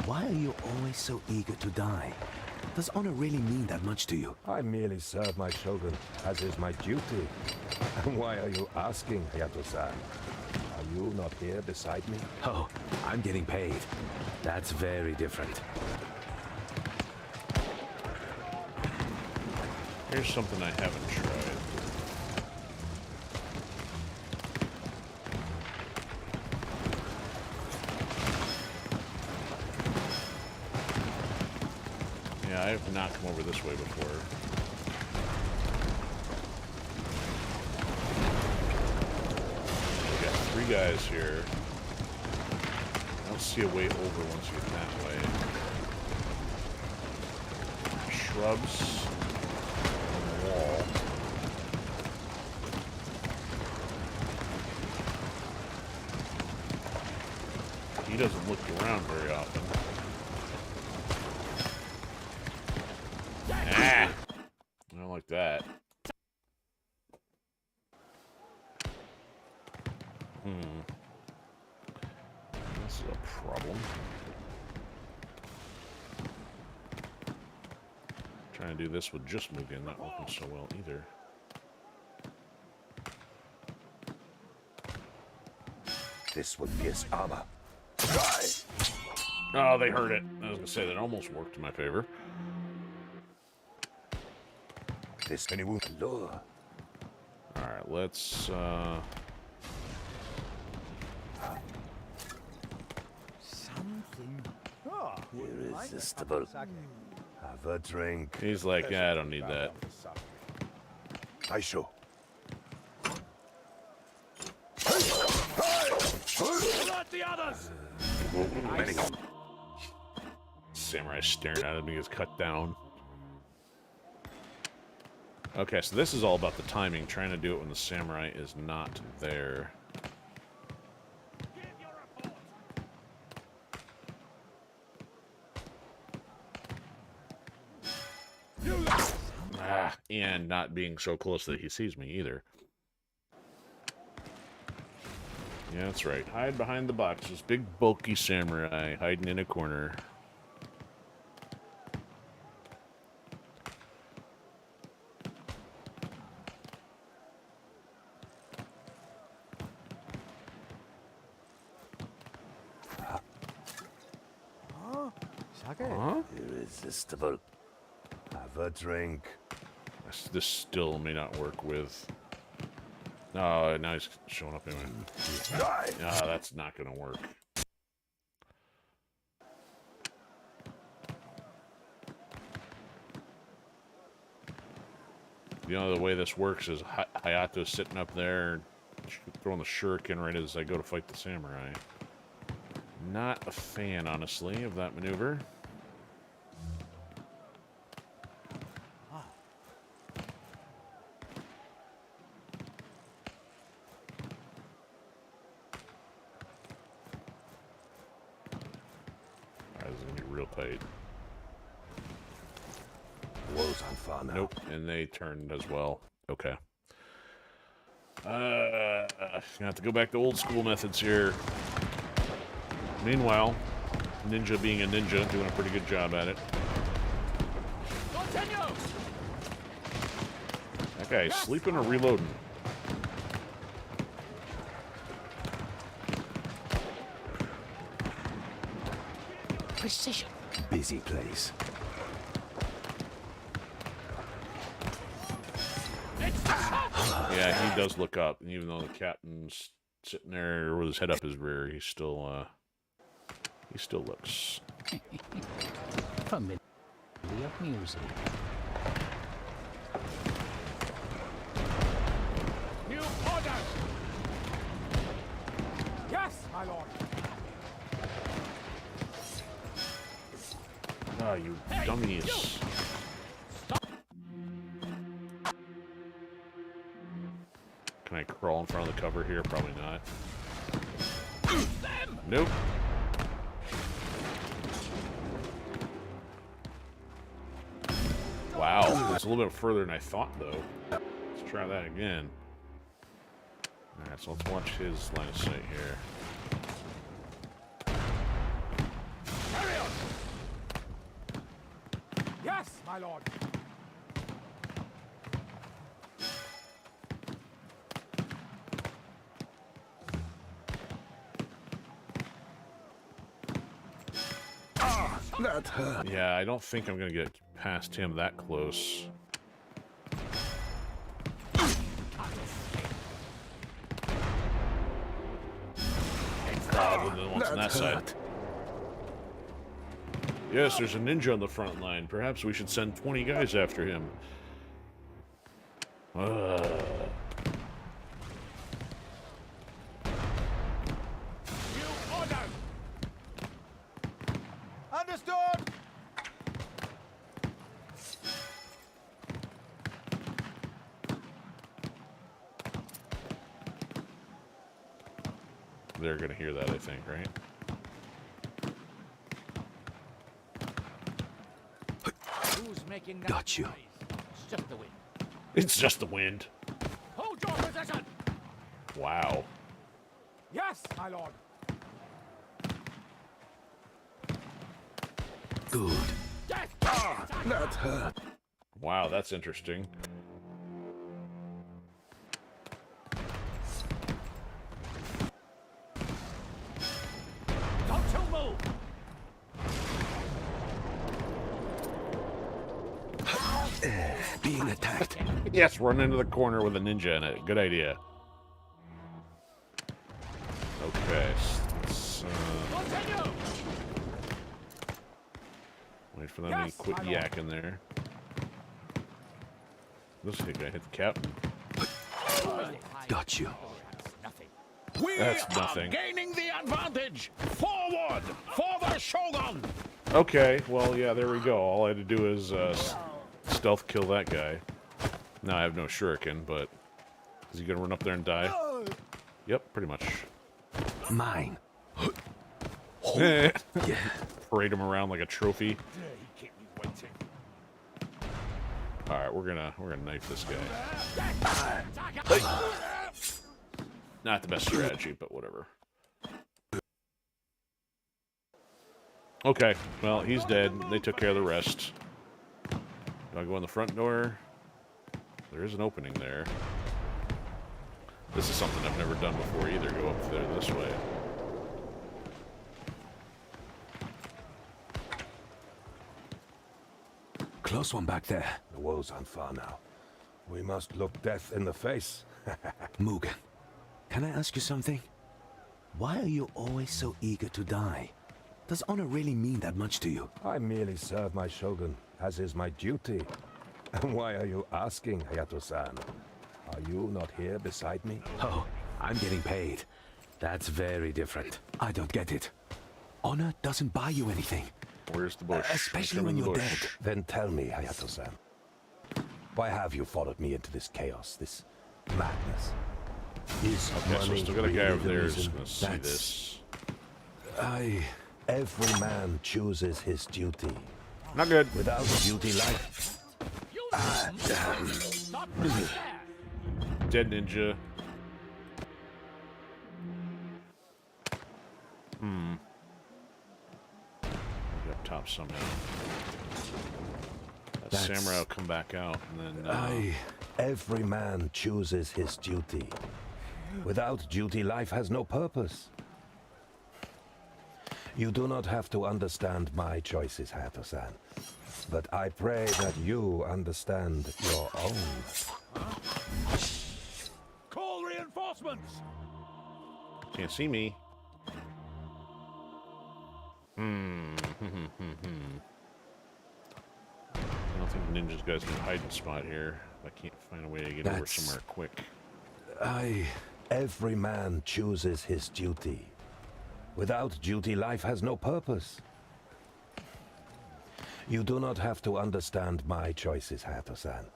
Why are you always so eager to die? Does honor really mean that much to you? I merely serve my shogun, as is my duty. And why are you asking, Hayato-san? Are you not here beside me? Oh, I'm getting paid. That's very different. Here's something I haven't tried. Yeah, I have not come over this way before. We got 3 guys here. I don't see a way over once you get that way. Shrubs on the wall. He doesn't look around very often. Ah! I don't like that. This is a problem. Trying to do this with just Mugen, not working so well either. This would pierce armor. Oh, they heard it. I was gonna say that almost worked in my favor. This any wound lure. Alright, let's Something. Oh, Irresistible. Have a drink. he's like, yeah, I don't need that. Taisho. Not the others. Samurai staring at him, he gets cut down. Okay, so this is all about the timing, trying to do it when the samurai is not there. And not being so close that he sees me either. Yeah, that's right. Hide behind the boxes. Big, bulky samurai hiding in a corner. Huh? Irresistible. Have a drink. This still may not work with... Oh, now he's showing up anyway. No, that's not going to work. You know, the way this works is Hayato's sitting up there throwing the shuriken right as I go to fight the samurai. Not a fan, honestly, of that maneuver. Tight. Woes on fire now. Nope, and they turned as well. Okay. Gonna have to go back to old school methods here. Meanwhile, Ninja being a ninja, doing a pretty good job at it. That guy's sleeping or reloading? Precision. Busy place. Yeah, he does look up, and even though the captain's sitting there with his head up his rear, he still looks. Familiar music. New order! Yes, my lord. Ah, you dummies. Can I crawl in front of the cover here? Probably not. Nope. Wow, it's a little bit further than I thought, though. Let's try that again. Alright, so let's watch his line of sight here. Yes, my lord. That hurt. Yeah, I don't think I'm gonna get past him that close. Than the ones on that side. Yes, there's a ninja on the front line. Perhaps we should send 20 guys after him. Understood! They're gonna hear that, I think, right? Who's making that Got you. noise? It's just the wind. It's just the wind. Hold your position! Wow. Yes, my lord. Good. Yes! That hurt. Wow, that's interesting. Don't you move! Being attacked. Yes, run into the corner with a ninja in it. Good idea. Okay, let's Continue! wait for them Yes, to quit my lord. yakking there. This guy hit the captain. Got you. Nothing. We That's are nothing. gaining the advantage. Forward for the Shogun. Okay, well, yeah, there we go. All I had to do is stealth kill that guy. No, I have no shuriken, but is he gonna run up there and die? Yep, pretty much. Mine. Yeah. Parade him around like a trophy. All right, we're gonna knife this guy. Not the best strategy, but whatever. Okay, well, he's dead. They took care of the rest. Do I go in the front door? There is an opening there. This is something I've never done before either, go up there this way. Close one back there. The walls aren't far now. We must look death in the face. Mugen, can I ask you something? Why are you always so eager to die? Does honor really mean that much to you? I merely serve my shogun, as is my duty. And why are you asking, Hayato-san? Are you not here beside me? Oh, I'm getting paid. That's very different. I don't get it. Honor doesn't buy you anything. Where's the bush? Especially when you're dead. Then tell me, Hayato-san. Why have you followed me into this chaos, this madness? Is Okay, so we money still got a guy really over the there who's reason? gonna see this. Every man chooses his duty. Not good. Without duty, life. Dead ninja. Up top somehow. That samurai will come back out and then. Every man chooses his duty. Without duty, life has no purpose. You do not have to understand my choices, Hayato-san. But I pray that you understand your own. Call reinforcements! Can't see me. I don't think Ninja's guy's gonna hide in spot here. I can't find a way to get over somewhere quick. Every man chooses his duty. Without duty, life has no purpose. You do not have to understand my choices, Hayato-san.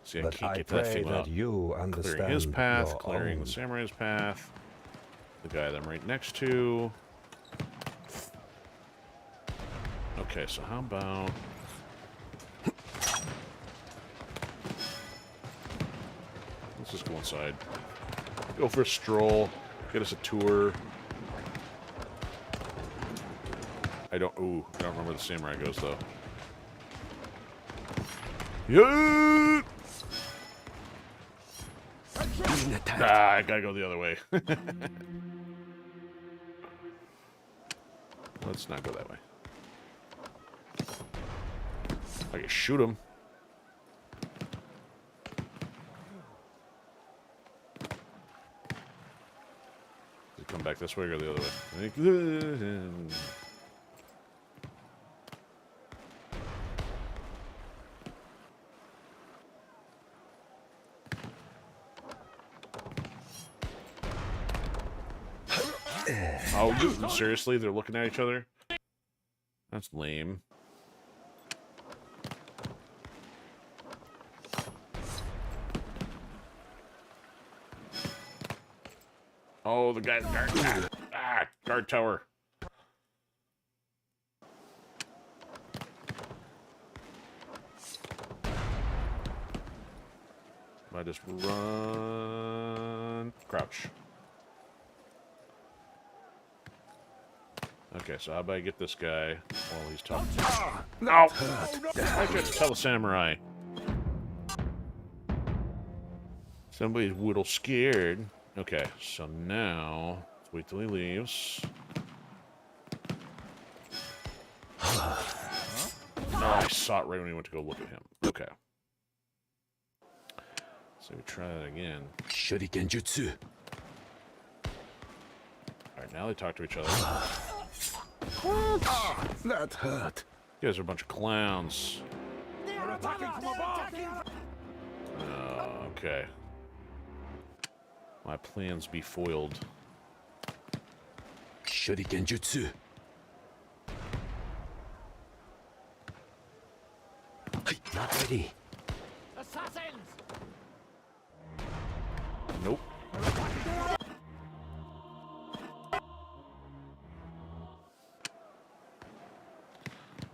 See, I but can't I get that pray thing that up. you understand Clearing his path, your clearing own. the samurai's path. The guy that I'm right next to. Okay, so how about... Let's just go inside. Go for a stroll. Get us a tour. I don't remember where the samurai goes, though. Yeah! I gotta go the other way. Let's not go that way. I can shoot him. Does he come back this way or go the other way? Oh, seriously? They're looking at each other? That's lame. Oh, the guy's guard. Guard tower. I just run. Crouch. Okay, so how about I get this guy while he's talking? No! I just tell the samurai. Somebody's a little scared. Okay, so now let's wait till he leaves. Oh, I saw it right when he went to go look at him. Okay. So we try that again. Shuriken Jutsu. Alright, now they talk to each other. That hurt. You guys are a bunch of clowns. They're attacking from above! Okay. My plans be foiled. Shuriken Jutsu. Not ready. Assassins! Nope.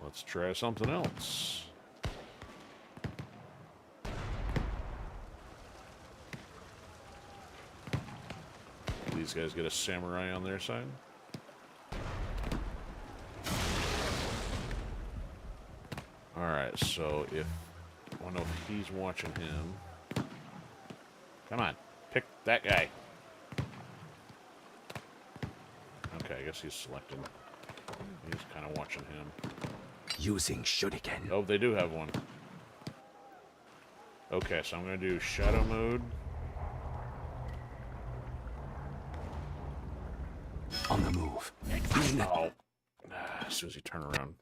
Let's try something else. These guys get a samurai on their side. Alright, so if I don't know if he's watching him. Come on, pick that guy. Okay, I guess he's selected. He's kind of watching him. Using shuriken. Oh, they do have one. Okay, so I'm going to do shadow mode. On the move. Oh. As soon as he turn around.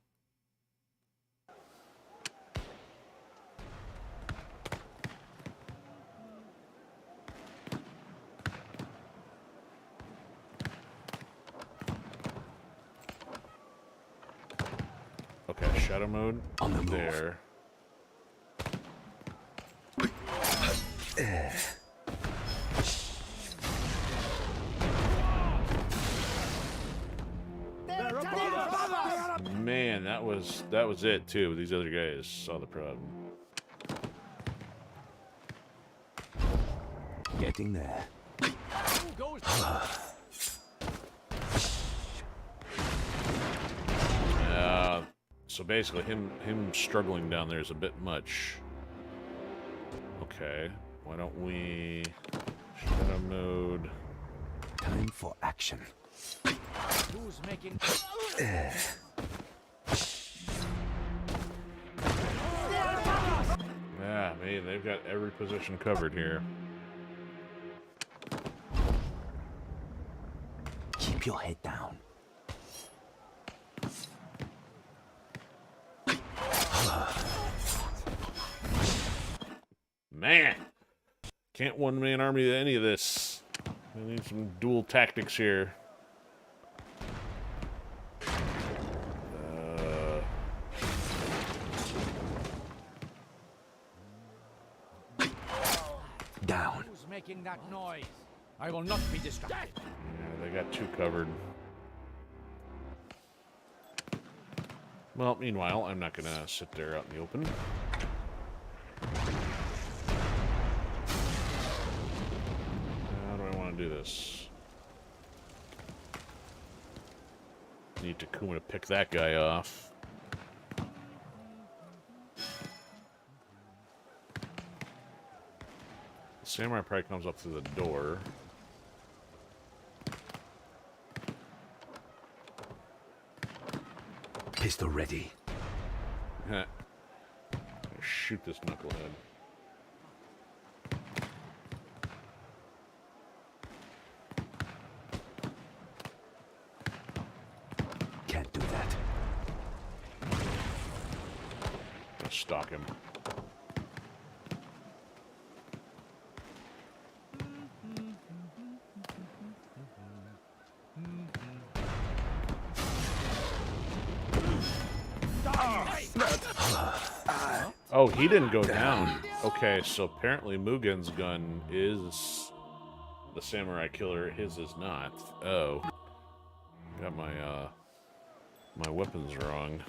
Okay, shadow mode. On the move. There. Man, that was it too. These other guys saw the problem. Getting there. So basically, him struggling down there is a bit much. Okay, why don't we shadow mode? Time for action. Who's making... Yeah, man, they've got every position covered here. Keep your head down. Man, can't one-man army any of this. I need some dual tactics here. Down. Who's making that noise? I will not be distracted. Yeah, they got two covered. Well, meanwhile, I'm not gonna sit there out in the open. How do I want to do this? Need Takuma to pick that guy off. The samurai probably comes up through the door. Pistol ready. Heh. Shoot this knucklehead. Can't do that. Gonna stalk him. Oh, he didn't go down. Okay, so apparently Mugen's gun is the samurai killer. His is not. Oh, got my my weapons wrong.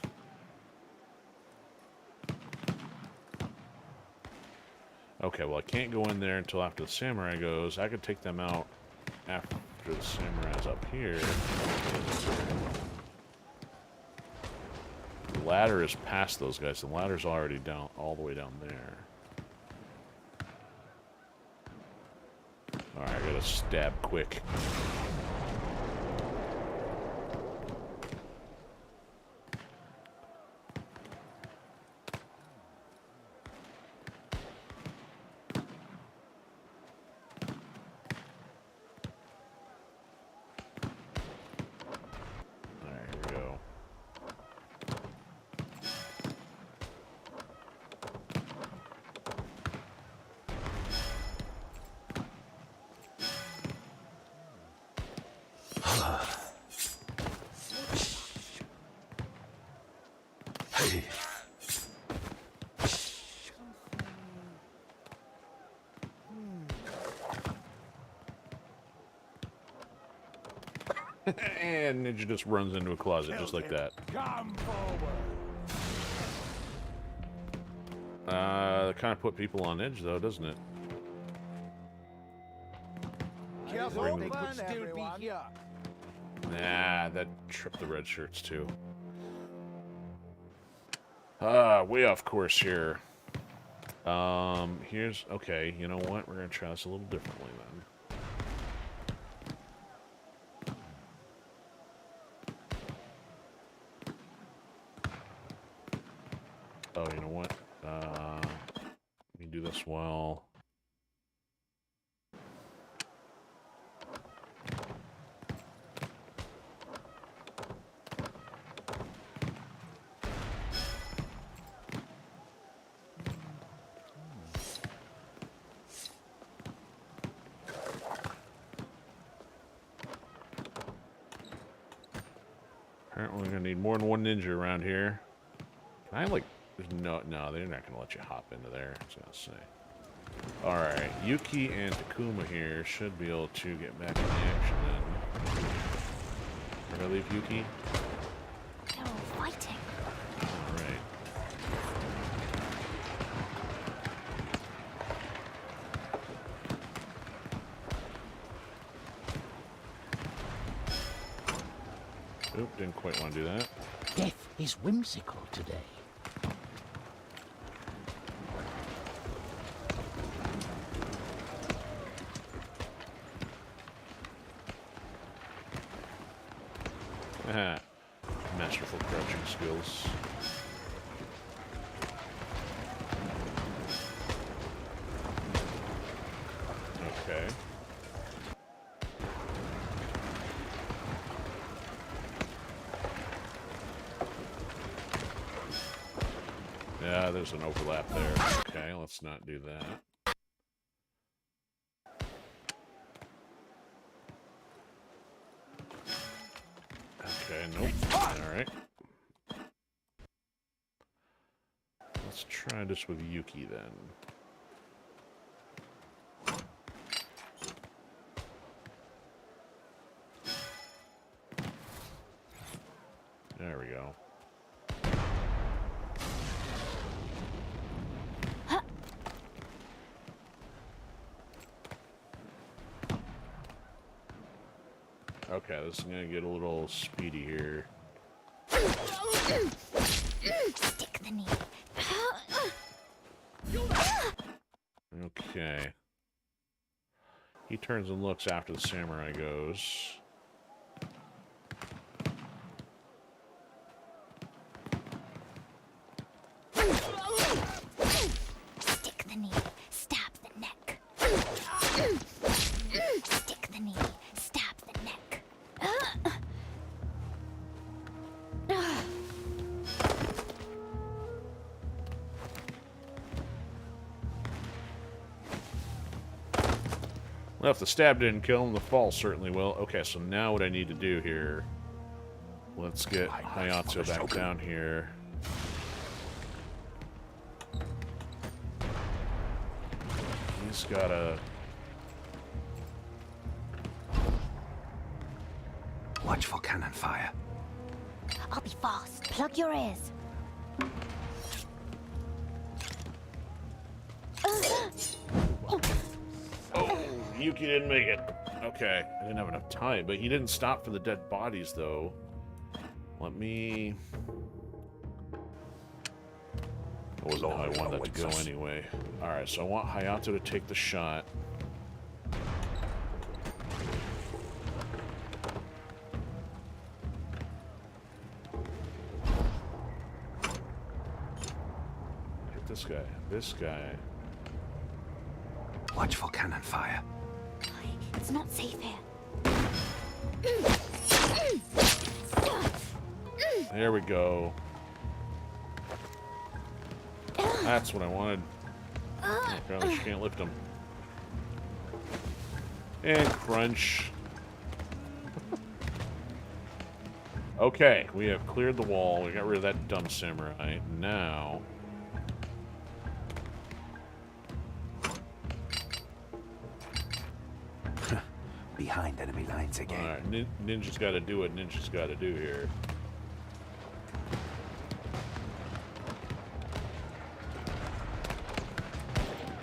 Okay, well I can't go in there until after the samurai goes. I could take them out after the samurai's up here. The ladder is past those guys. The ladder's already down, all the way down there. Alright, I gotta stab quick. Alright, here we go. Hey. And Ninja just runs into a closet just like that. Come forward. That kind of put people on edge, though, doesn't it? Careful, they could still be here. Nah, that tripped the red shirts, too. Way off course here. Here's... Okay, you know what? We're going to try this a little differently, then. Oh, you know what? Let me do this while... Apparently we're gonna need more than one ninja around here. Can I, like... No, they're not going to let you hop into there, I was going to say. Alright, Yuki and Takuma here should be able to get back in the action then. Where did I leave Yuki? They're all fighting. Alright. Oop, didn't quite want to do that. Death is whimsical today. Masterful crouching skills. Okay. Yeah, there's an overlap there. Okay, let's not do that. Okay, nope. Alright. Let's try this with Yuki then. There we go. Okay, this is gonna get a little speedy here. Stick the knee. Okay. He turns and looks after the samurai goes. Stick the knee. Stab the neck. Stick the knee. Stab the neck. Well, if the stab didn't kill him, the fall certainly will. Okay, so now what I need to do here... Let's get Hayato back down here. He's got a... Watch for cannon fire. I'll be fast. Plug your ears. Oh, Yuki didn't make it. Okay, I didn't have enough time, but he didn't stop for the dead bodies, though. Let me... That wasn't how I wanted that to go anyway. Alright, so I want Hayato to take the shot. Hit this guy. This guy. Watch for cannon fire. It's not safe here. There we go. That's what I wanted. Apparently she can't lift him. And crunch. Okay, we have cleared the wall. We got rid of that dumb samurai. Now... behind enemy lines again. Alright, ninja's gotta do what ninja's gotta do here.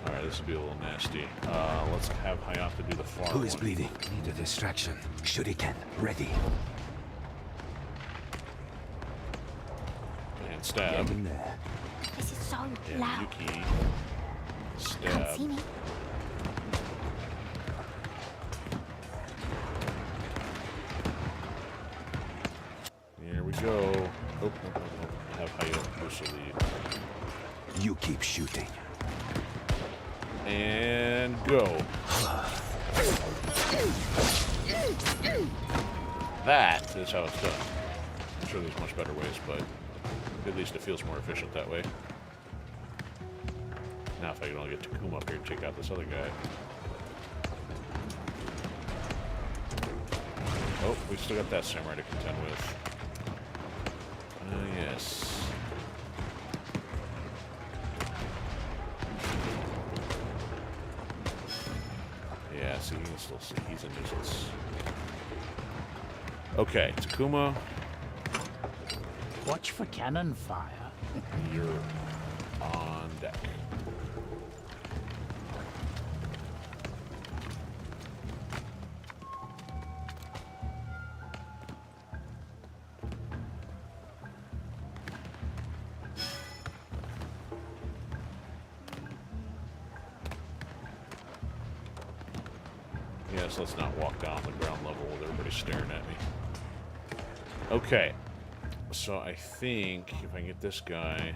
Alright, this will be a little nasty. Let's have Hayato do the far Who is one. bleeding? Need a distraction. Shuriken, ready. And stab. Get in there. This is so And loud. Yuki. Can't Stab. see me. Here we go. Oh, no. Have Hayato push the lead. You keep shooting. And go. That is how it's done. I'm sure there's much better ways, but at least it feels more efficient that way. Now if I can only get Takuma up here to take out this other guy. Oh, we still got that samurai to contend with. Yes. Yeah, see, you can still see he's a nuisance. Okay, Takuma, Watch for cannon fire. you're on deck. Yes, let's not walk down the ground level with everybody staring at me. Okay, so I think if I can get this guy...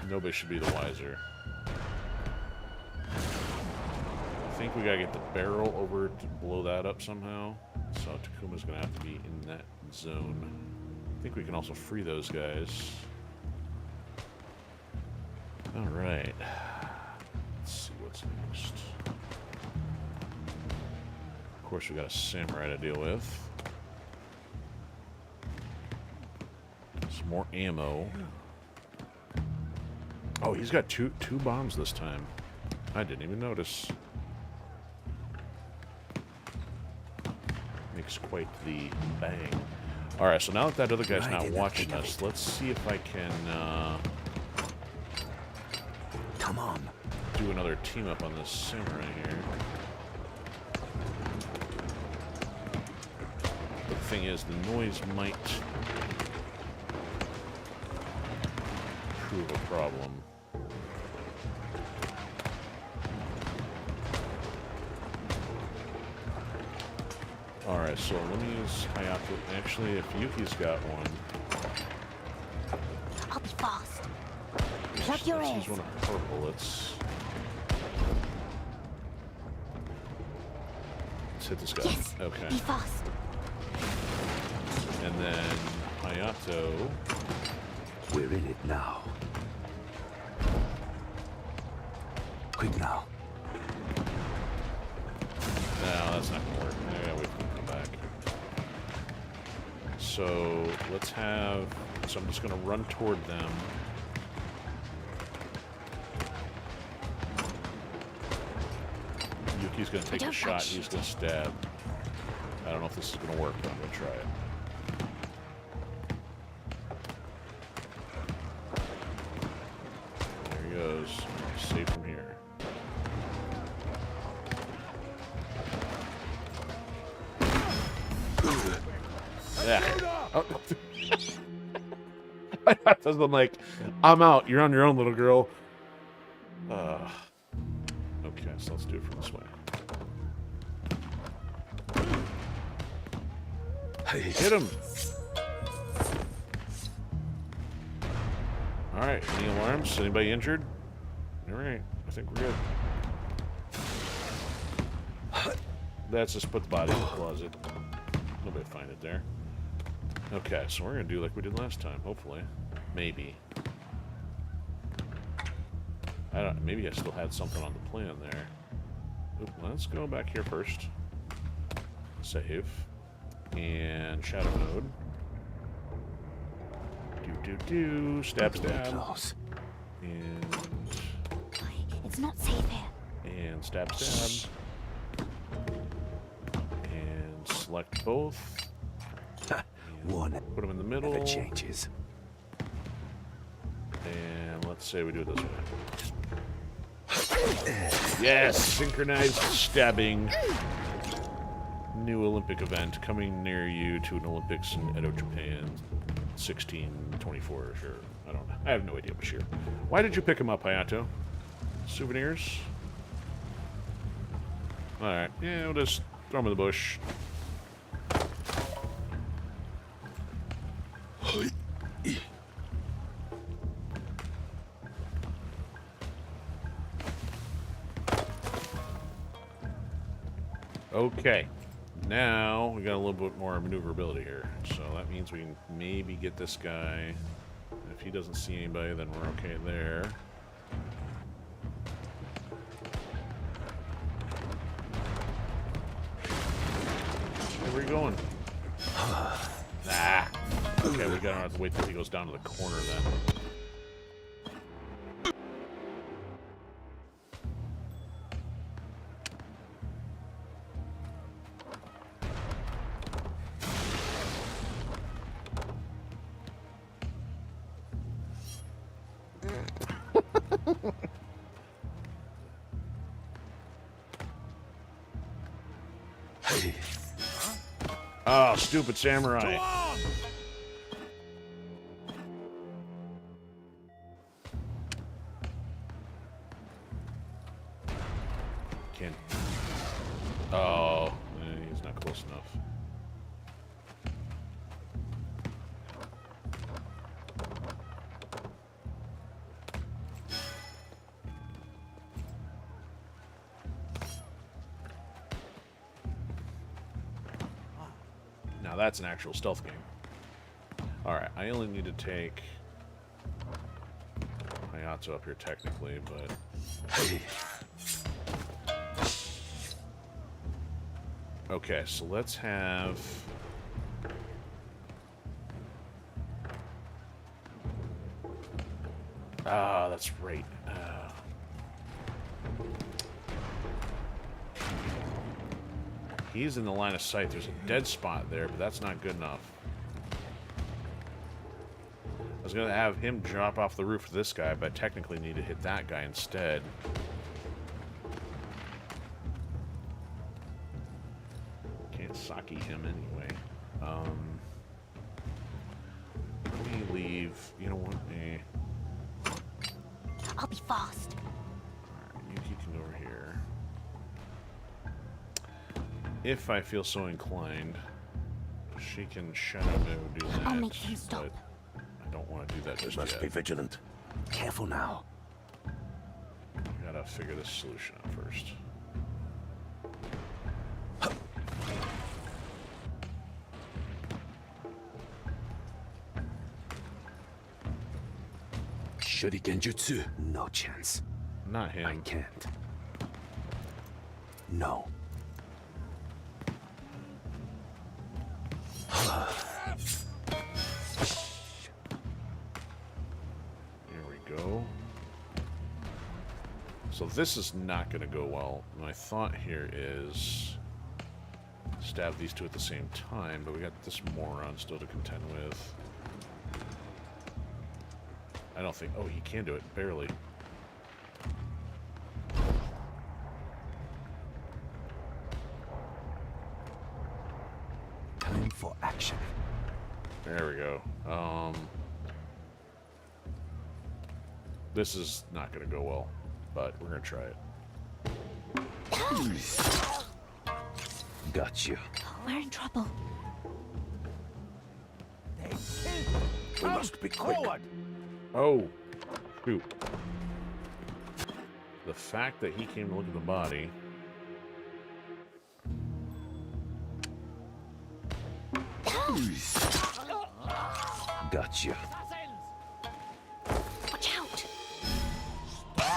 Nobody should be the wiser. I think we gotta get the barrel over to blow that up somehow. So Takuma's gonna have to be in that zone. I think we can also free those guys. Alright. Let's see what's next. Of course, we got a samurai to deal with. Some more ammo. Oh, he's got two bombs this time. I didn't even notice. Makes quite the bang. Alright, so now that that other guy's not watching us, let's see if I can Come on. do another team up on this samurai here. But the thing is, the noise might prove a problem. Alright, so let me use Hayato. Actually, if Yuki's got one, I'll be fast. Plug your let's ears. use one of her bullets. Let's hit this guy. Yes. Okay. Be fast. And then Hayato. We're in it now. Quick now. No, that's not gonna work. I gotta wait for them to come back. So let's have. So I'm just gonna run toward them. Yuki's gonna take a don't shot. like He's gonna stab. I don't know if this is gonna work, but I'm gonna try it. There he goes. Safe from here. Yeah. Oh. I'm like, I'm out. You're on your own, little girl. Okay, so let's do it from this way. Hit him. All right. Any alarms? Anybody injured? All right. I think we're good. Let's just put the body in the closet. Nobody find it there. Okay, so we're gonna do like we did last time. Hopefully, maybe. I don't. Maybe I still had something on the plan there. Oop, let's go back here first. Save. And shadow mode. Do. Stab. Close. And It's not safe here. and stab. And select both. One Put them in the middle. never changes. And let's say we do it this way. Yes, synchronized stabbing. New Olympic event coming near you to an Olympics in Edo, Japan. 1624, sure. I don't know. I have no idea, Bashir. Why did you pick him up, Hayato? Souvenirs? Alright, yeah, we'll just throw him in the bush. Okay. Now, we got a little bit more maneuverability here. So that means we can maybe get this guy. If he doesn't see anybody, then we're okay there. Where are we going? Ah. Okay, we gotta have to wait till he goes down to the corner then. Oh, stupid samurai. Can't. Oh, he's not close enough. Now that's an actual stealth game. Alright, I only need to take Hayato up here technically, but... Okay, so let's have... Ah, that's right. He's in the line of sight. There's a dead spot there, but that's not good enough. I was going to have him drop off the roof to this guy, but I technically need to hit that guy instead. Can't Saki him anyway. Let me leave. You know what? I'll be fast. Alright, you can go over here. If I feel so inclined, she can shadow move, do that. I'll make him stop. But I don't want to do that just Must yet. be vigilant. Careful now. Gotta figure this solution out first. Shuriken Jutsu. No chance. Not him. I can't. No. Here we go. So this is not going to go well. My thought here is stab these two at the same time, but we got this moron still to contend with. I don't think... Oh, he can do it. Barely. Time for action. There we go. This is not going to go well, but we're going to try it. Got you. We're in trouble. We must be quick. Oh, shoot. The fact that he came to look at the body. Got you. Watch out.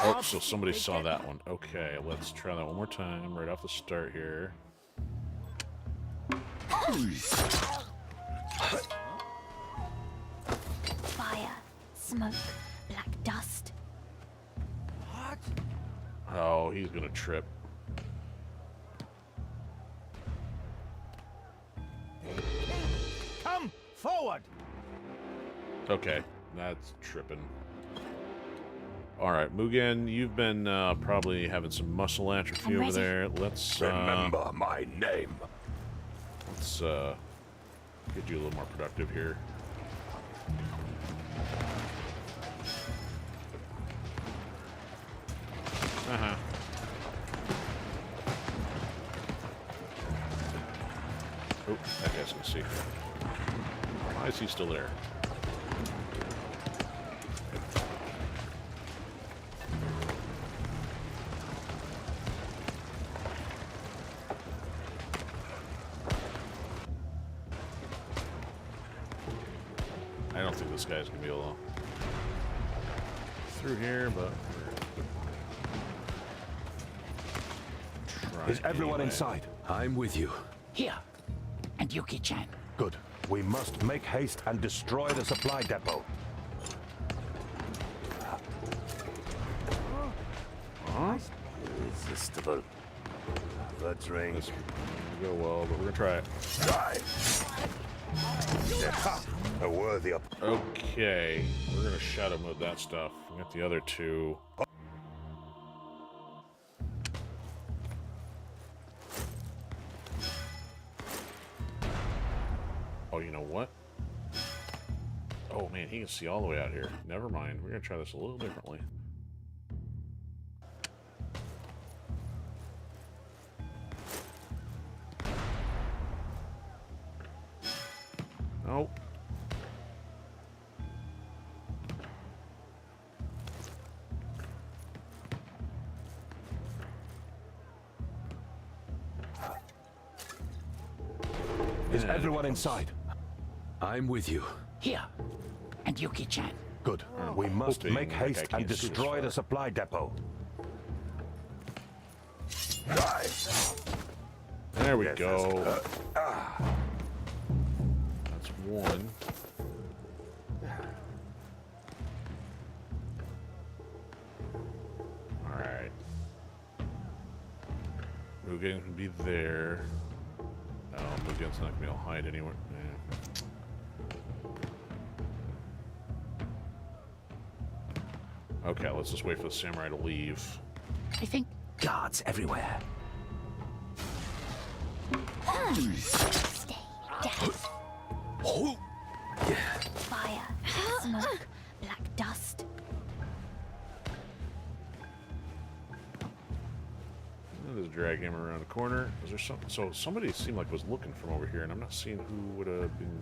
Oh, so somebody saw that one. Okay, let's try that one more time right off the start here. Fire, smoke, black dust. he's gonna trip. Come forward. Okay, that's tripping. Alright, Mugen, you've been probably having some muscle atrophy I'm over ready. there. Let's Remember my name. let's get you a little more productive here. Uh-huh. Oh, that guy's gonna see. Why is he still there? I don't think this guy's gonna be able to through here, but we're Is everyone inside? I'm with you. Here. And Yuki-chan. Good. We must make haste and destroy the supply depot. Irresistible. Have a drink. this will go well, but we're gonna try it. Die. A worthy up. Okay, we're gonna shadow mode that stuff. We got the other two. Oh, you know what? Oh man, he can see all the way out here. Never mind. We're gonna try this a little differently. Nope. Is everyone inside? I'm with you. Here. And Yuki-chan. Good. We must hoping make that guy haste can't and see this destroy far. the supply depot. Die. There we Yes, go. that's- That's one. Alright. Mugen can be there. Oh, Mugen's not gonna be able to hide anywhere. Okay, let's just wait for the samurai to leave. I think guards everywhere. Stay down. Fire, smoke, black dust. I'll just drag him around the corner. Is there something? So somebody seemed like was looking from over here, and I'm not seeing who would have been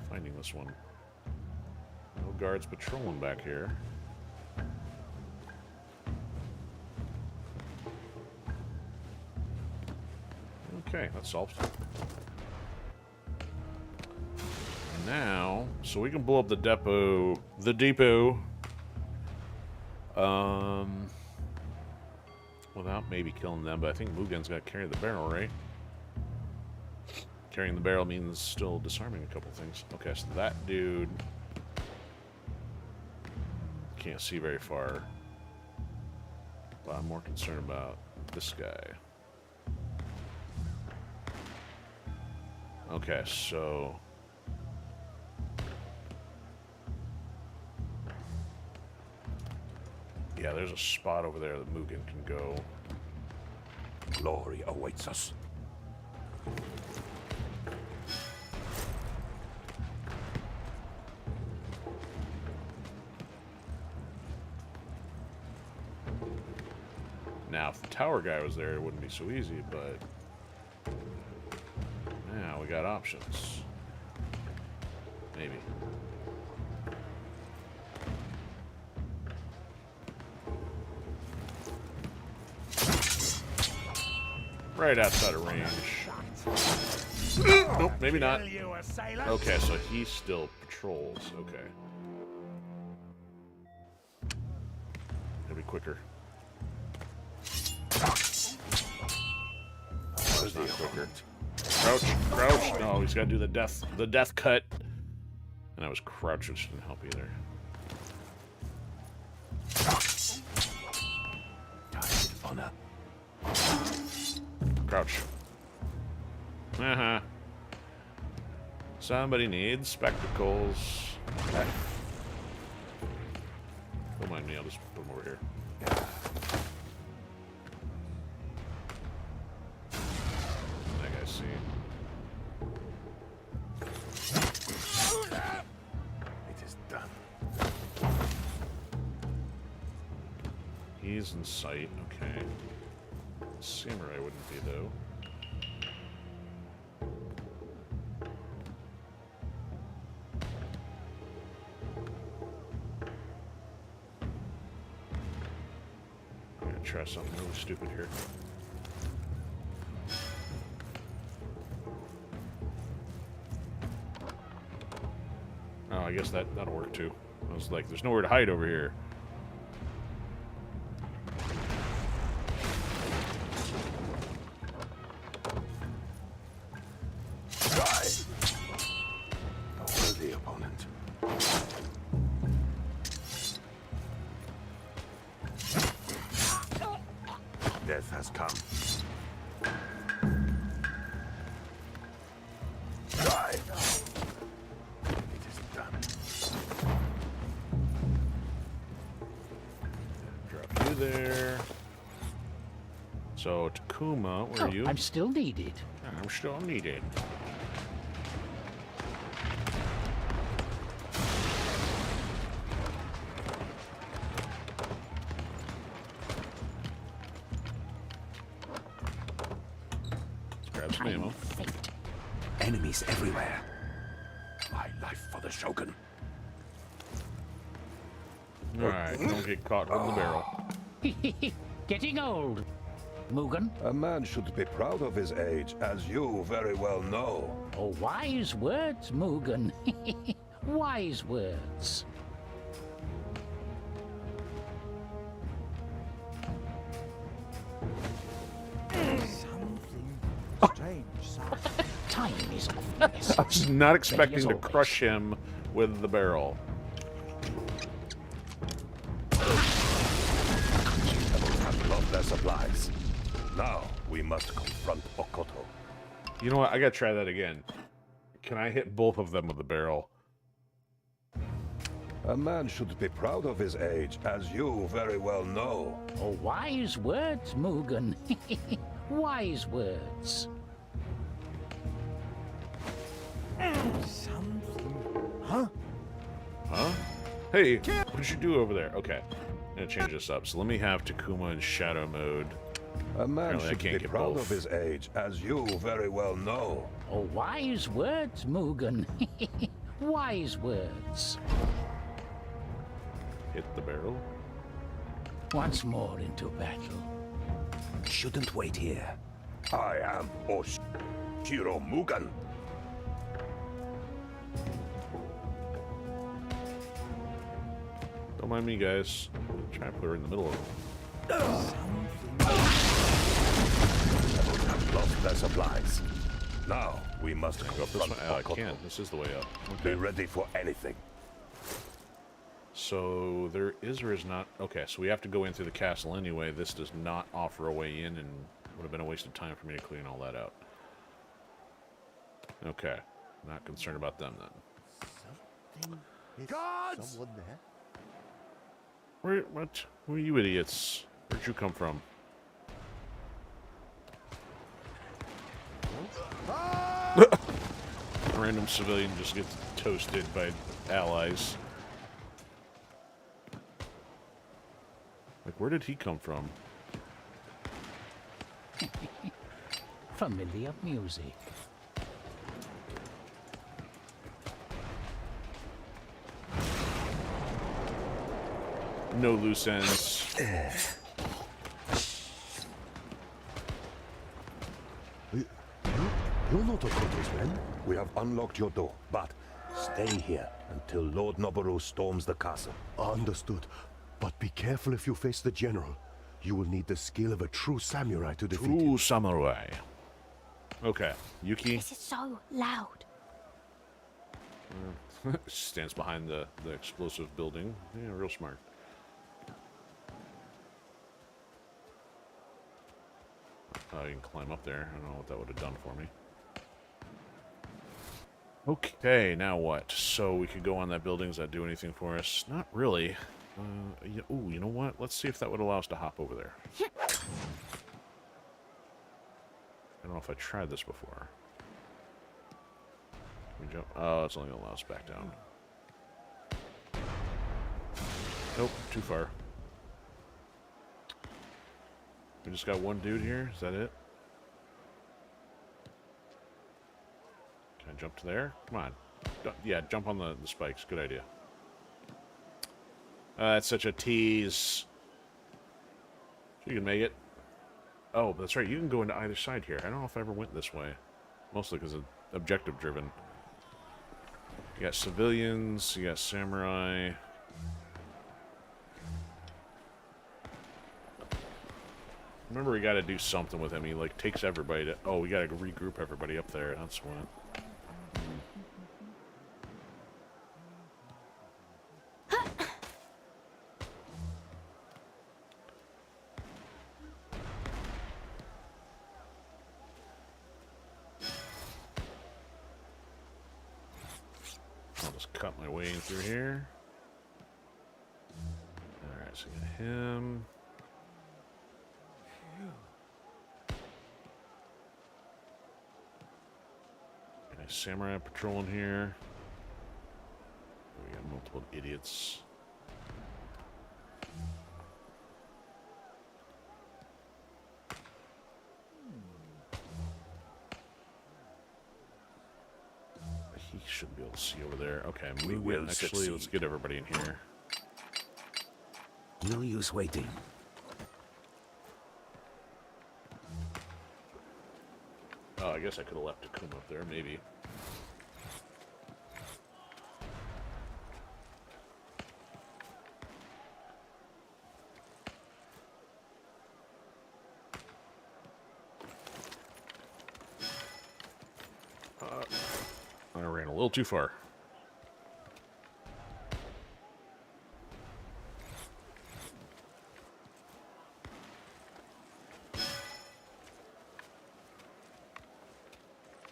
finding this one. No guards patrolling back here. Okay, that's solved. Now, so we can blow up the depot. Without maybe killing them, but I think Mugen's got to carry the barrel, right? Carrying the barrel means still disarming a couple things. Okay, so that dude can't see very far. But I'm more concerned about this guy. Okay, so yeah, there's a spot over there that Mugen can go. Glory awaits us. Now, if the tower guy was there, it wouldn't be so easy, but now we got options. Maybe. Right outside of range. Nope, maybe not. Okay, so he still patrols. Okay. It'll be quicker. It's not quicker. Crouch, crouch. No, he's got to do the death cut. And I was crouched, which didn't help either. honor. Crouch. Uh-huh. Somebody needs spectacles. Okay. Don't mind me, I'll just put them over here. That guy's see. It is done. He's in sight, okay. Samurai wouldn't be, though. I'm gonna try something really stupid here. Oh, I guess that'll work too. I was like, there's nowhere to hide over here. Opponent. Death has come. Die. It is done. Drop you there. So, Takuma, where are you? I'm still needed. I'm still needed. Enemies everywhere. My life for the Shogun. Alright, don't get caught holding the barrel. Getting old. Mugen? A man should be proud of his age, as you very well know. Oh, wise words, Mugen. Wise words. Strange sound. Time is of the essence. I was not expecting Ready to as crush him with the barrel. Have lost their supplies. Now we must confront Okoto. You know what? I gotta try that again. Can I hit both of them with the barrel? A man should be proud of his age, as you very well know. Oh, wise words, Mugen. Wise words. Something. Huh? Huh? Hey, what did you do over there? Okay. I'm gonna change this up. So let me have Takuma in shadow mode. A man Apparently I should can't be get proud both. of his age, as you very well know. Oh, wise words, Mugen. Wise words. Hit the barrel. Once more into battle. Shouldn't wait here. I am Oshiro Mugen. Don't mind me, guys. Try and put her in the middle of them. Have lost their supplies. Now we must Go up this confront way. Oh, I Okoto. can't. This is the way up. Be Okay. ready for anything. So there is or is not. Okay, so we have to go in through the castle anyway. This does not offer a way in, and would have been a waste of time for me to clean all that out. Okay, not concerned about them then. Gods! Someone there? Where? What? Who are you idiots? Where'd you come from? A random civilian just gets toasted by allies. Like, where did he come from? Familiar music. No loose ends. You're not Okoto's men. We have unlocked your door, but stay here until Lord Noboru storms the castle. Understood. But be careful if you face the general. You will need the skill of a true samurai to defeat him. True samurai. Okay, Yuki This is so loud. stands behind the explosive building. Yeah, real smart. Oh, you can climb up there. I don't know what that would have done for me. Okay, now what? So we could go on that building. Does that do anything for us? Not really. Ooh, you know what? Let's see if that would allow us to hop over there. I don't know if I tried this before. Can we jump? Oh, it's only going to allow us back down. Nope, too far. We just got one dude here. Is that it? Can I jump to there? Come on. Yeah, jump on the spikes. Good idea. That's such a tease. You can make it. Oh, that's right. You can go into either side here. I don't know if I ever went this way. Mostly because of objective driven. You got civilians. You got samurai. Remember, we got to do something with him. He like takes everybody to. Oh, we got to regroup everybody up there. That's what. I'll just cut my way in through here. Alright, so we got him. Got a samurai patrolling here. We got multiple idiots. He should be able to see over there. Okay, We will actually, succeed. let's get everybody in here. No use waiting. Oh, I guess I could have left Takuma up there, maybe. I ran a little too far.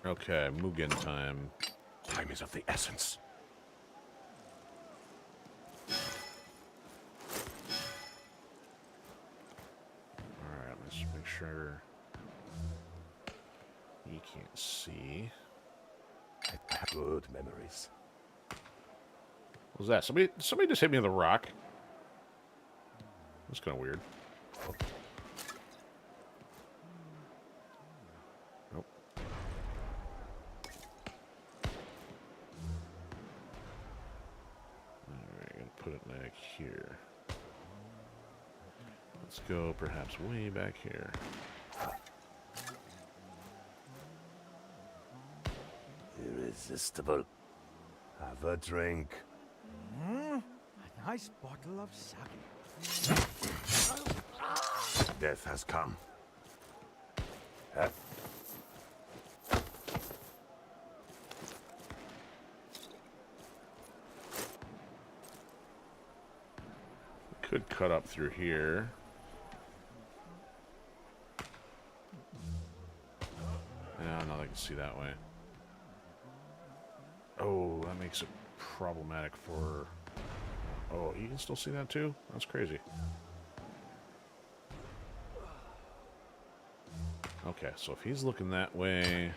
Okay, Mugen time. Time is of the essence. Alright, let's make sure he can't see. I have good memories. What was that? Somebody just hit me with a rock. That's kind of weird. Nope. Alright, gonna put it back here. Let's go perhaps way back here. Irresistible. Have a drink. A nice bottle of sake. Death has come. Could cut up through here. Yeah, no, I can see that way. Oh, that makes it problematic for... Oh, you can still see that too? That's crazy. Okay, so if he's looking that way...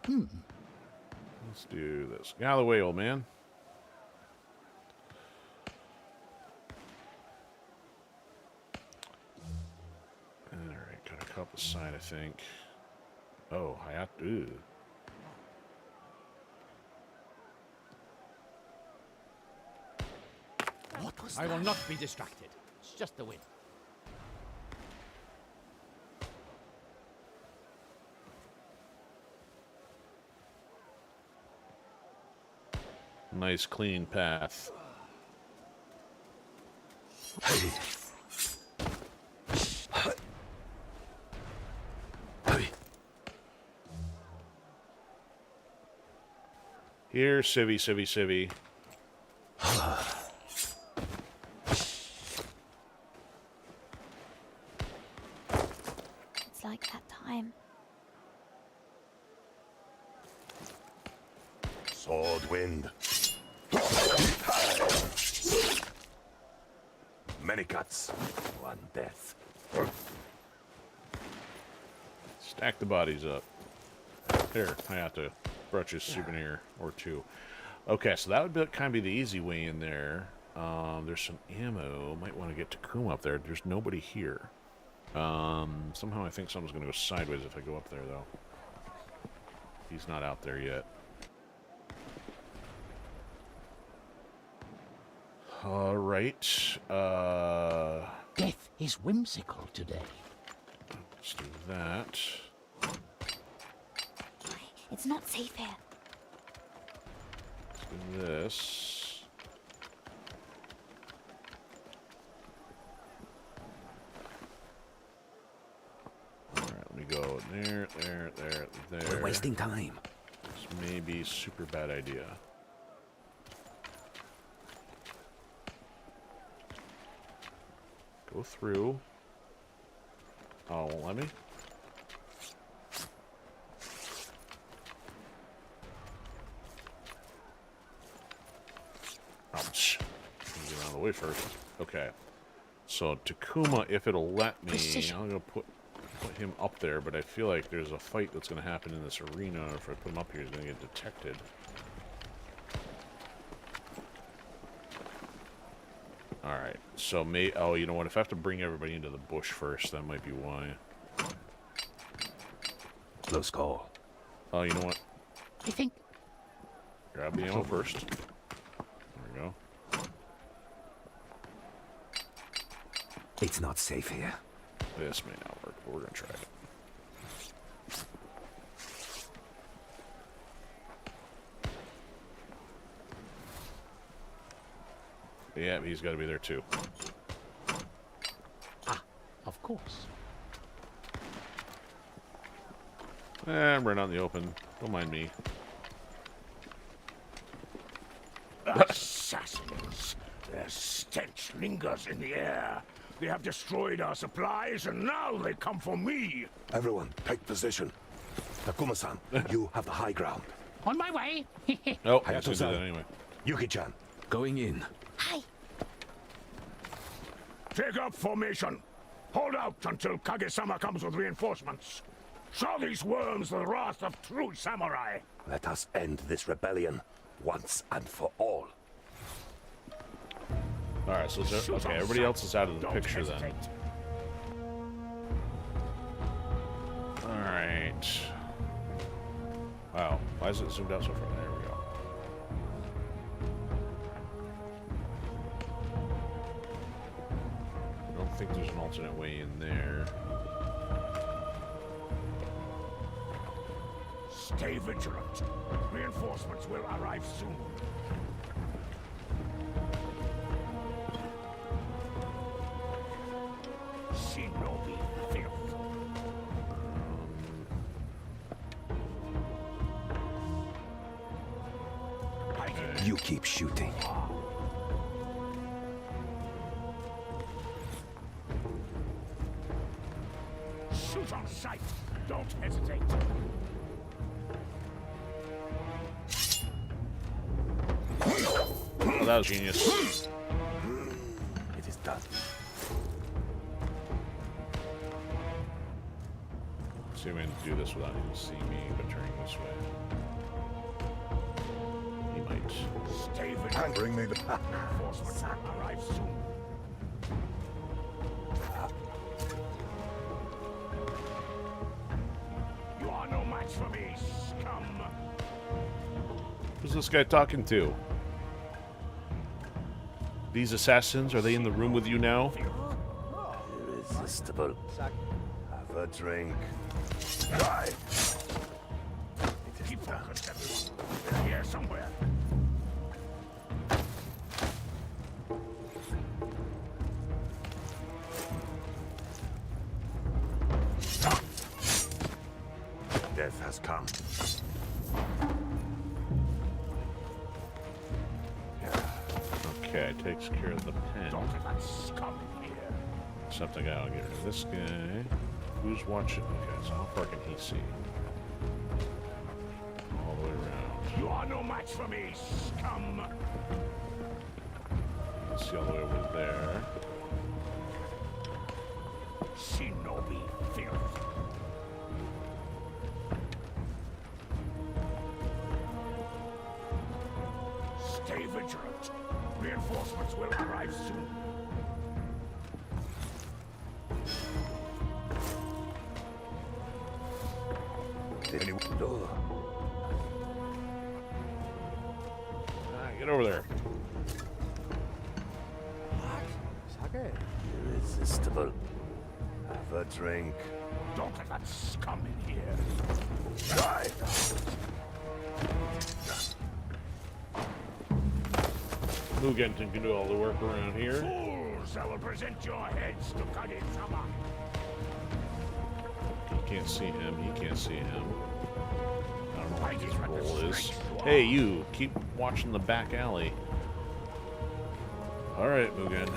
Let's do this. Get out of the way, old man. Alright, gotta cut up the side, I think. Oh, Hayat. What was I will not be distracted. It's just the wind. Nice, clean path. Here, civvy, civvy, civvy. It's like that time Blood wind. Many cuts, one death. Stack the bodies up. There, I have to brush a souvenir or two. Okay, so that would be, kind of be the easy way in there. There's some ammo. Might want to get Takuma up there. There's nobody here. Somehow I think something's going to go sideways if I go up there, though. He's not out there yet. All right. Death is whimsical today. Let's do that. It's not safe here. Let's do this. All right, let me go there, there. We're wasting time. This may be a super bad idea. Go through. Oh, won't let me? Ouch. Get out of the way first. Okay. So Takuma, if it'll let me, I'm gonna put him up there, but I feel like there's a fight that's gonna happen in this arena. If I put him up here, he's gonna get detected. Alright, so oh, you know what? If I have to bring everybody into the bush first, that might be why. Close call. Oh, you know what? I think... Grab the ammo first. There we go. It's not safe here. This may not work, but we're gonna try it. Yeah, he's got to be there too. Ah, of course. I'm right out in the open. Don't mind me. Assassins! Their stench lingers in the air. They have destroyed our supplies, and now they come for me! Everyone, take position. Takuma-san, you have the high ground. On my way. Oh, I have to do that anyway. Yuki-chan. Going in. Hi. Take up formation. Hold out until Kage-sama comes with reinforcements. Show these worms the wrath of true samurai. Let us end this rebellion once and for all. Alright, so okay, everybody else is out of the picture then. Alright. Wow, why is it zoomed out so far? There we go. I don't think there's an alternate way in there. Stay vigilant. Reinforcements will arrive soon. Shinobi filth. You keep shooting. Shoot on sight. Don't hesitate. Oh, that was genius. It is done. See if I can do this without him seeing me, but turning this way. He might. Stay vigilant. And bring me the... Reinforcements will arrive soon. You are no match for me, scum. Who's this guy talking to? These assassins, are they in the room with you now? Irresistible. Have a drink. Try. It is Keep done. focused, everyone. They're here somewhere. Death has come. Okay, takes care of the pen. Don't let that scum in here. Something I'll get rid of this guy. Who's watching? Okay, so how far can he see? All the way around. You are no match match for me, scum. Let's see all the way over there. Shinobi filth. Stay vigilant. Reinforcements will arrive soon. Get over there. Irresistible. Have a drink. Don't let that scum in here. Die. Mugenton can do all the work around here. Fools! I will present your heads to Kage-sama. You can't see him. He can't see him. I don't know what his role is. Hey, you! Keep watching the back alley. Alright, Mugen.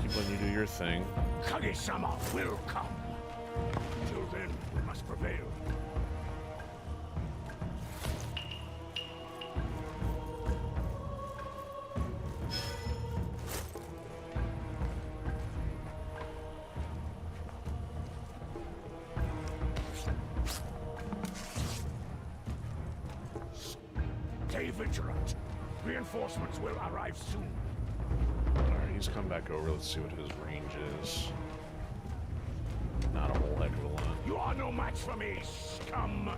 Keep letting you do your thing. Kage-sama will come. Till then, we must prevail. Stay vigilant. Reinforcements will arrive soon. Alright, he's come back over. Let's see what his range is. Not a whole heck of a lot. You are no match for me, scum.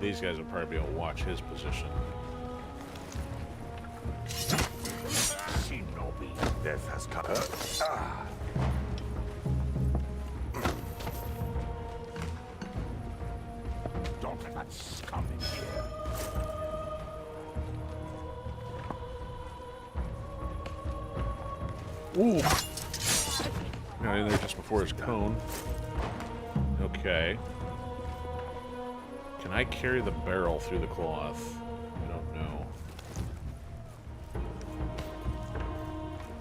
These guys will probably be able to watch his position. Shinobi. Death has come. Don't let that scum in here. Ooh! Got in there just before his cone. Okay. Can I carry the barrel through the cloth? I don't know.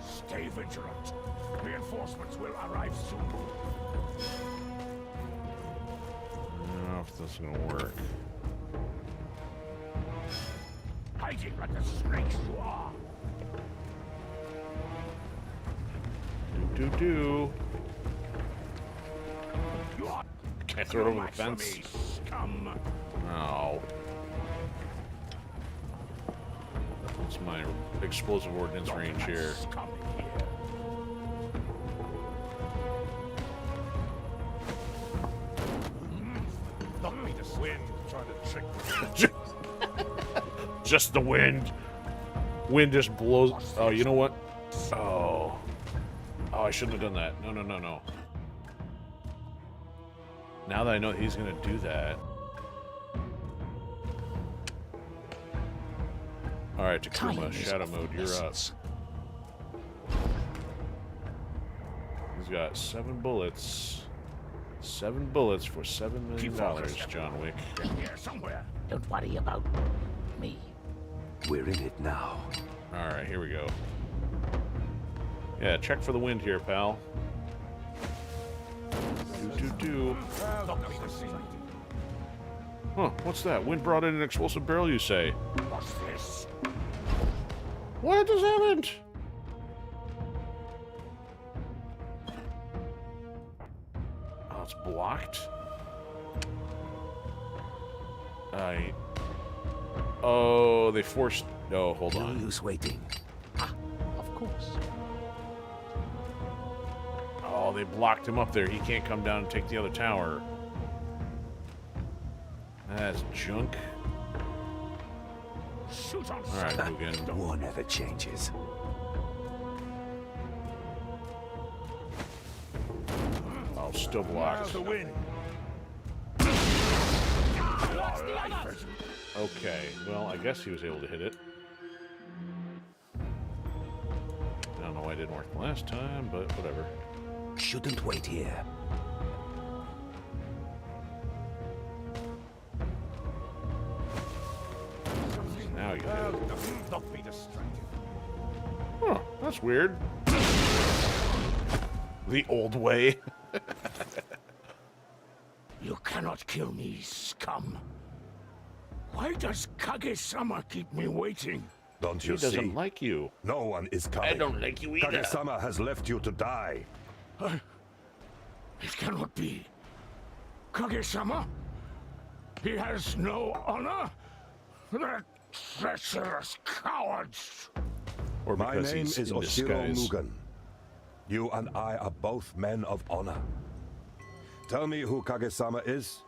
Stay vigilant. Reinforcements will arrive soon. I don't know if this is gonna work. Hiding like the snakes you are. Do. You are Can I throw it no over the match for fence? me, scum. No. What's my explosive ordnance Don't range let that here? scum in here. Not me to wind trying to trick me. Just the wind. Wind just blows. Oh, you know what? Oh. Oh, I shouldn't have done that. No. Now that I know he's going to do that. Alright, Takuma, Shadow Mode, you're up. He's got 7 bullets. 7 bullets for $7 million, John Wick. Here somewhere. Don't worry about me. We're in it now. Alright, here we go. Yeah, check for the wind here, pal. Do. Huh, what's that? Wind brought in an explosive barrel, you say? What's this? What just happened? Oh, it's blocked? Oh, they forced... Oh, hold on. No use waiting. Of course. Oh, they blocked him up there. He can't come down and take the other tower. That's junk. Shoot on Alright, Mugen. War never changes. Oh, still blocked. the wind. Okay, well, I guess he was able to hit it. I don't know why it didn't work the last time, but whatever. Shouldn't wait here. Now you do. Not be distracted. Huh, that's weird. The old way. You cannot kill me, scum. Why does Kage-sama keep me waiting? Don't you He see? doesn't like you. No one is coming. I don't like you either. Kage-sama has left you to die. It cannot be. Kage-sama? He has no honor? The treacherous cowards! Or My because name he's is in Oshiro disguise. Mugen. You and I are both men of honor. Tell me who Kage-sama is,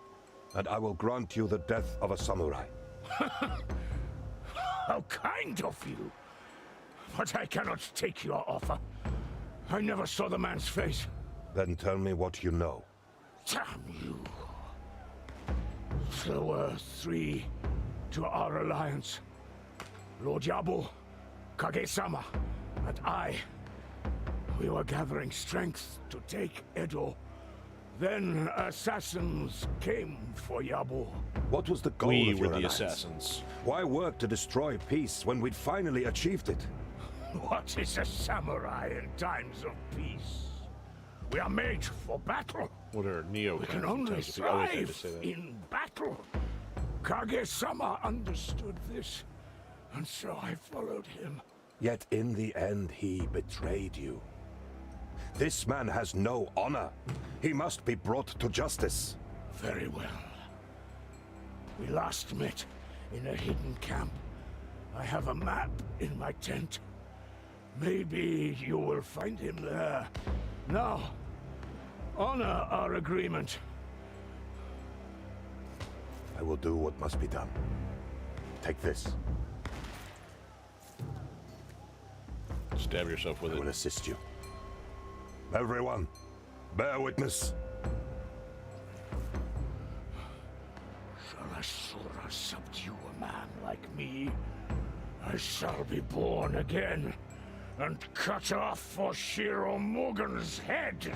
and I will grant you the death of a samurai. How kind of you! But I cannot take your offer. I never saw the man's face. Then tell me what you know. Damn you. There were 3 to our alliance. Lord Yabu, Kage-sama, and I. We were gathering strength to take Edo. Then assassins came for Yabu. What was the goal We of were your the alliance? assassins. Why work to destroy peace when we'd finally achieved it? What is a samurai in times of peace? We are made for battle. What are Neo We can only thrive in battle. Kage-sama understood this, and so I followed him. Yet in the end, he betrayed you. This man has no honor. He must be brought to justice. Very well. We last met in a hidden camp. I have a map in my tent. Maybe you will find him there. Now, honor our agreement. I will do what must be done. Take this. Stab yourself with I it. will assist you. Everyone, bear witness. Shall Asura subdue a man like me? I shall be born again and cut off Oshiro Mugen's head.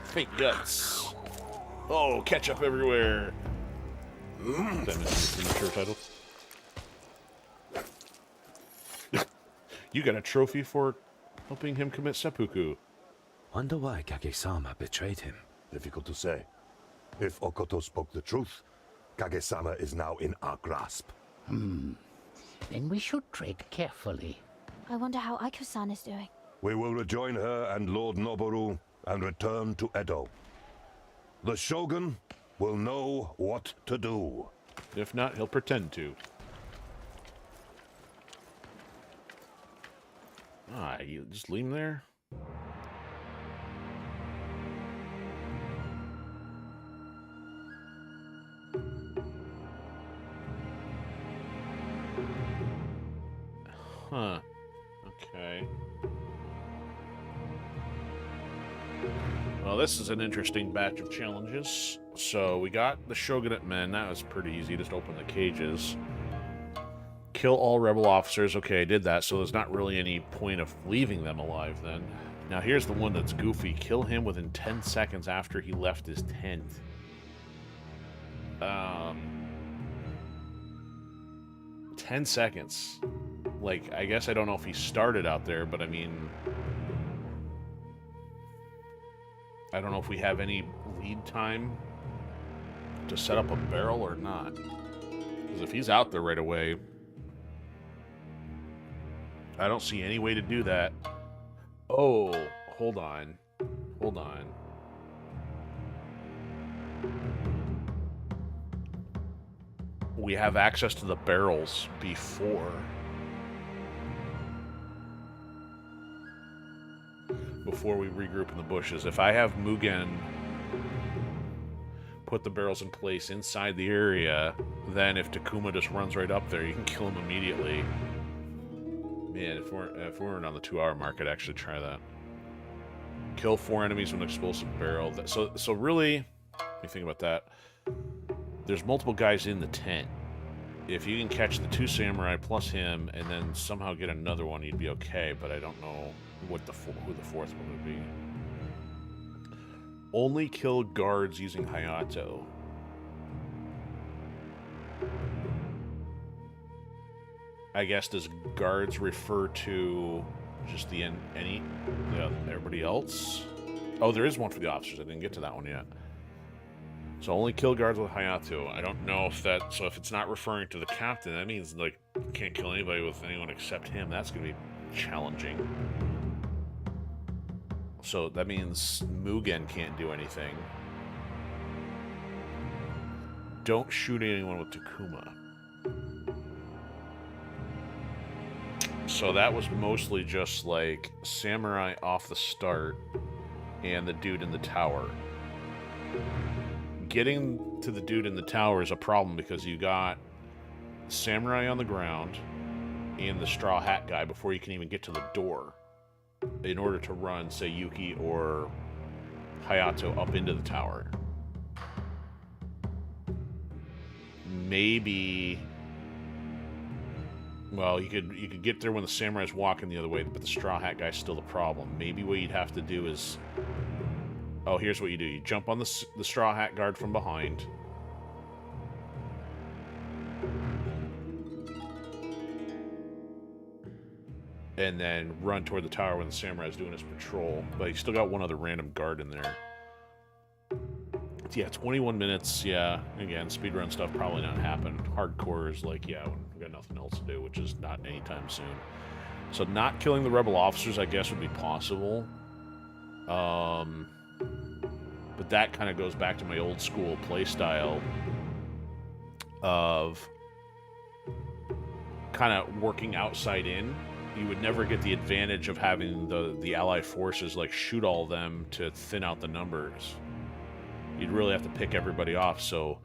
Fake guts. Oh, ketchup everywhere. That is the mature title. You got a trophy for helping him commit seppuku. Wonder why Kage-sama betrayed him. Difficult to say. If Okoto spoke the truth, Kage-sama is now in our grasp. Then we should tread carefully. I wonder how Aiko-san is doing. We will rejoin her and Lord Noboru and return to Edo. The Shogun will know what to do. If not, he'll pretend to. Ah, you just leave him there? Huh. Okay. Well, this is an interesting batch of challenges. So we got the Shogunate men. That was pretty easy. Just open the cages. Kill all rebel officers. Okay, I did that, so there's not really any point of leaving them alive then. Now here's the one that's goofy. Kill him within 10 seconds after he left his tent. 10 seconds. Like, I guess I don't know if he started out there, but I mean... I don't know if we have any lead time to set up a barrel or not. Because if he's out there right away... I don't see any way to do that. Oh, hold on. Hold on. We have access to the barrels before we regroup in the bushes. If I have Mugen put the barrels in place inside the area, then if Takuma just runs right up there, you can kill him immediately. Man, if we weren't on the 2-hour mark, I'd actually try that. Kill 4 enemies with an explosive barrel. So really, when you think about that, there's multiple guys in the tent. If you can catch the 2 samurai plus him, and then somehow get another one, you'd be okay. But I don't know what who the 4th one would be. Only kill guards using Hayato. I guess does guards refer to just everybody else? Oh, there is one for the officers. I didn't get to that one yet. So only kill guards with Hayato. I don't know if that... So if it's not referring to the captain, that means, like, you can't kill anybody with anyone except him. That's going to be challenging. So that means Mugen can't do anything. Don't shoot anyone with Takuma. So that was mostly just, like, Samurai off the start and the dude in the tower. Getting to the dude in the tower is a problem because you got Samurai on the ground and the straw hat guy before you can even get to the door in order to run, say, Yuki or Hayato up into the tower. Maybe... Well, you could get there when the Samurai's walking the other way, but the straw hat guy's still the problem. Maybe what you'd have to do is... Oh, here's what you do. You jump on the straw hat guard from behind. And then run toward the tower when the samurai's doing his patrol. But you still got one other random guard in there. Yeah, 21 minutes. Yeah, again, speedrun stuff probably not happen. Hardcore is like, yeah, we got nothing else to do, which is not anytime soon. So not killing the rebel officers, I guess, would be possible. But that kind of goes back to my old school playstyle of kind of working outside in. You would never get the advantage of having the allied forces like shoot all of them to thin out the numbers. You'd really have to pick everybody off, so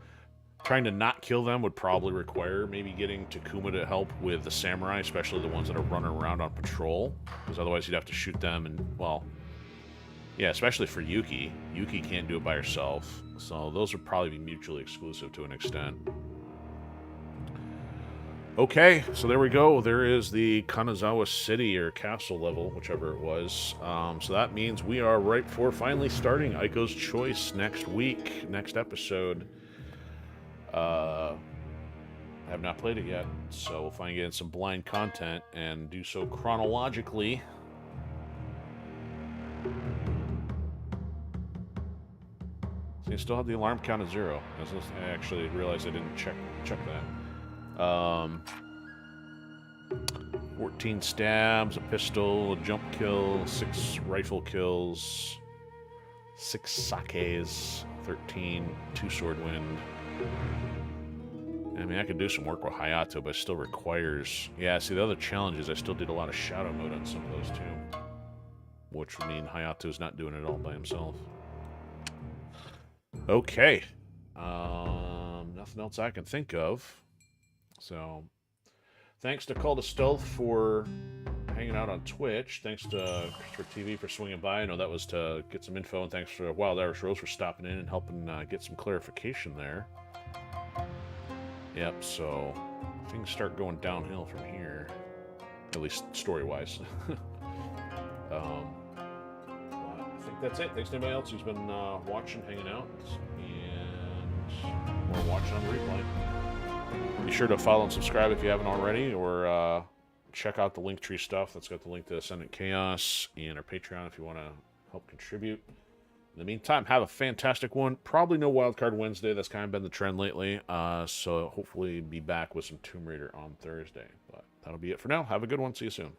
trying to not kill them would probably require maybe getting Takuma to help with the samurai, especially the ones that are running around on patrol, because otherwise you'd have to shoot them and, well... Yeah, especially for Yuki. Yuki can't do it by herself, so those would probably be mutually exclusive to an extent. Okay, so there we go. There is the Kanazawa City, or castle level, whichever it was. So that means we are ripe for finally starting Aiko's Choice next week, next episode. I have not played it yet, so we'll finally get in some blind content and do so chronologically. So you still have the alarm count at 0. I actually realized I didn't check that. 14 stabs, a pistol, a jump kill, 6 rifle kills, 6 sakes, 13, 2 sword wind. I mean, I could do some work with Hayato, but it still requires... Yeah, see, the other challenge is I still did a lot of shadow mode on some of those, too. Which would mean Hayato's not doing it all by himself. Okay. Nothing else I can think of. So, thanks to Call to Stealth for hanging out on Twitch. Thanks to Christopher TV for swinging by. I know that was to get some info, and thanks to Wild Irish Rose for stopping in and helping get some clarification there. Yep, so things start going downhill from here. At least story-wise. I think that's it. Thanks to anybody else who's been watching, hanging out, and or watching on the replay. Be sure to follow and subscribe if you haven't already, or check out the Linktree stuff. That's got the link to Ascendant Chaos and our Patreon if you want to help contribute. In the meantime, have a fantastic one. Probably no Wildcard Wednesday. That's kind of been the trend lately. So hopefully be back with some Tomb Raider on Thursday. But that'll be it for now. Have a good one. See you soon.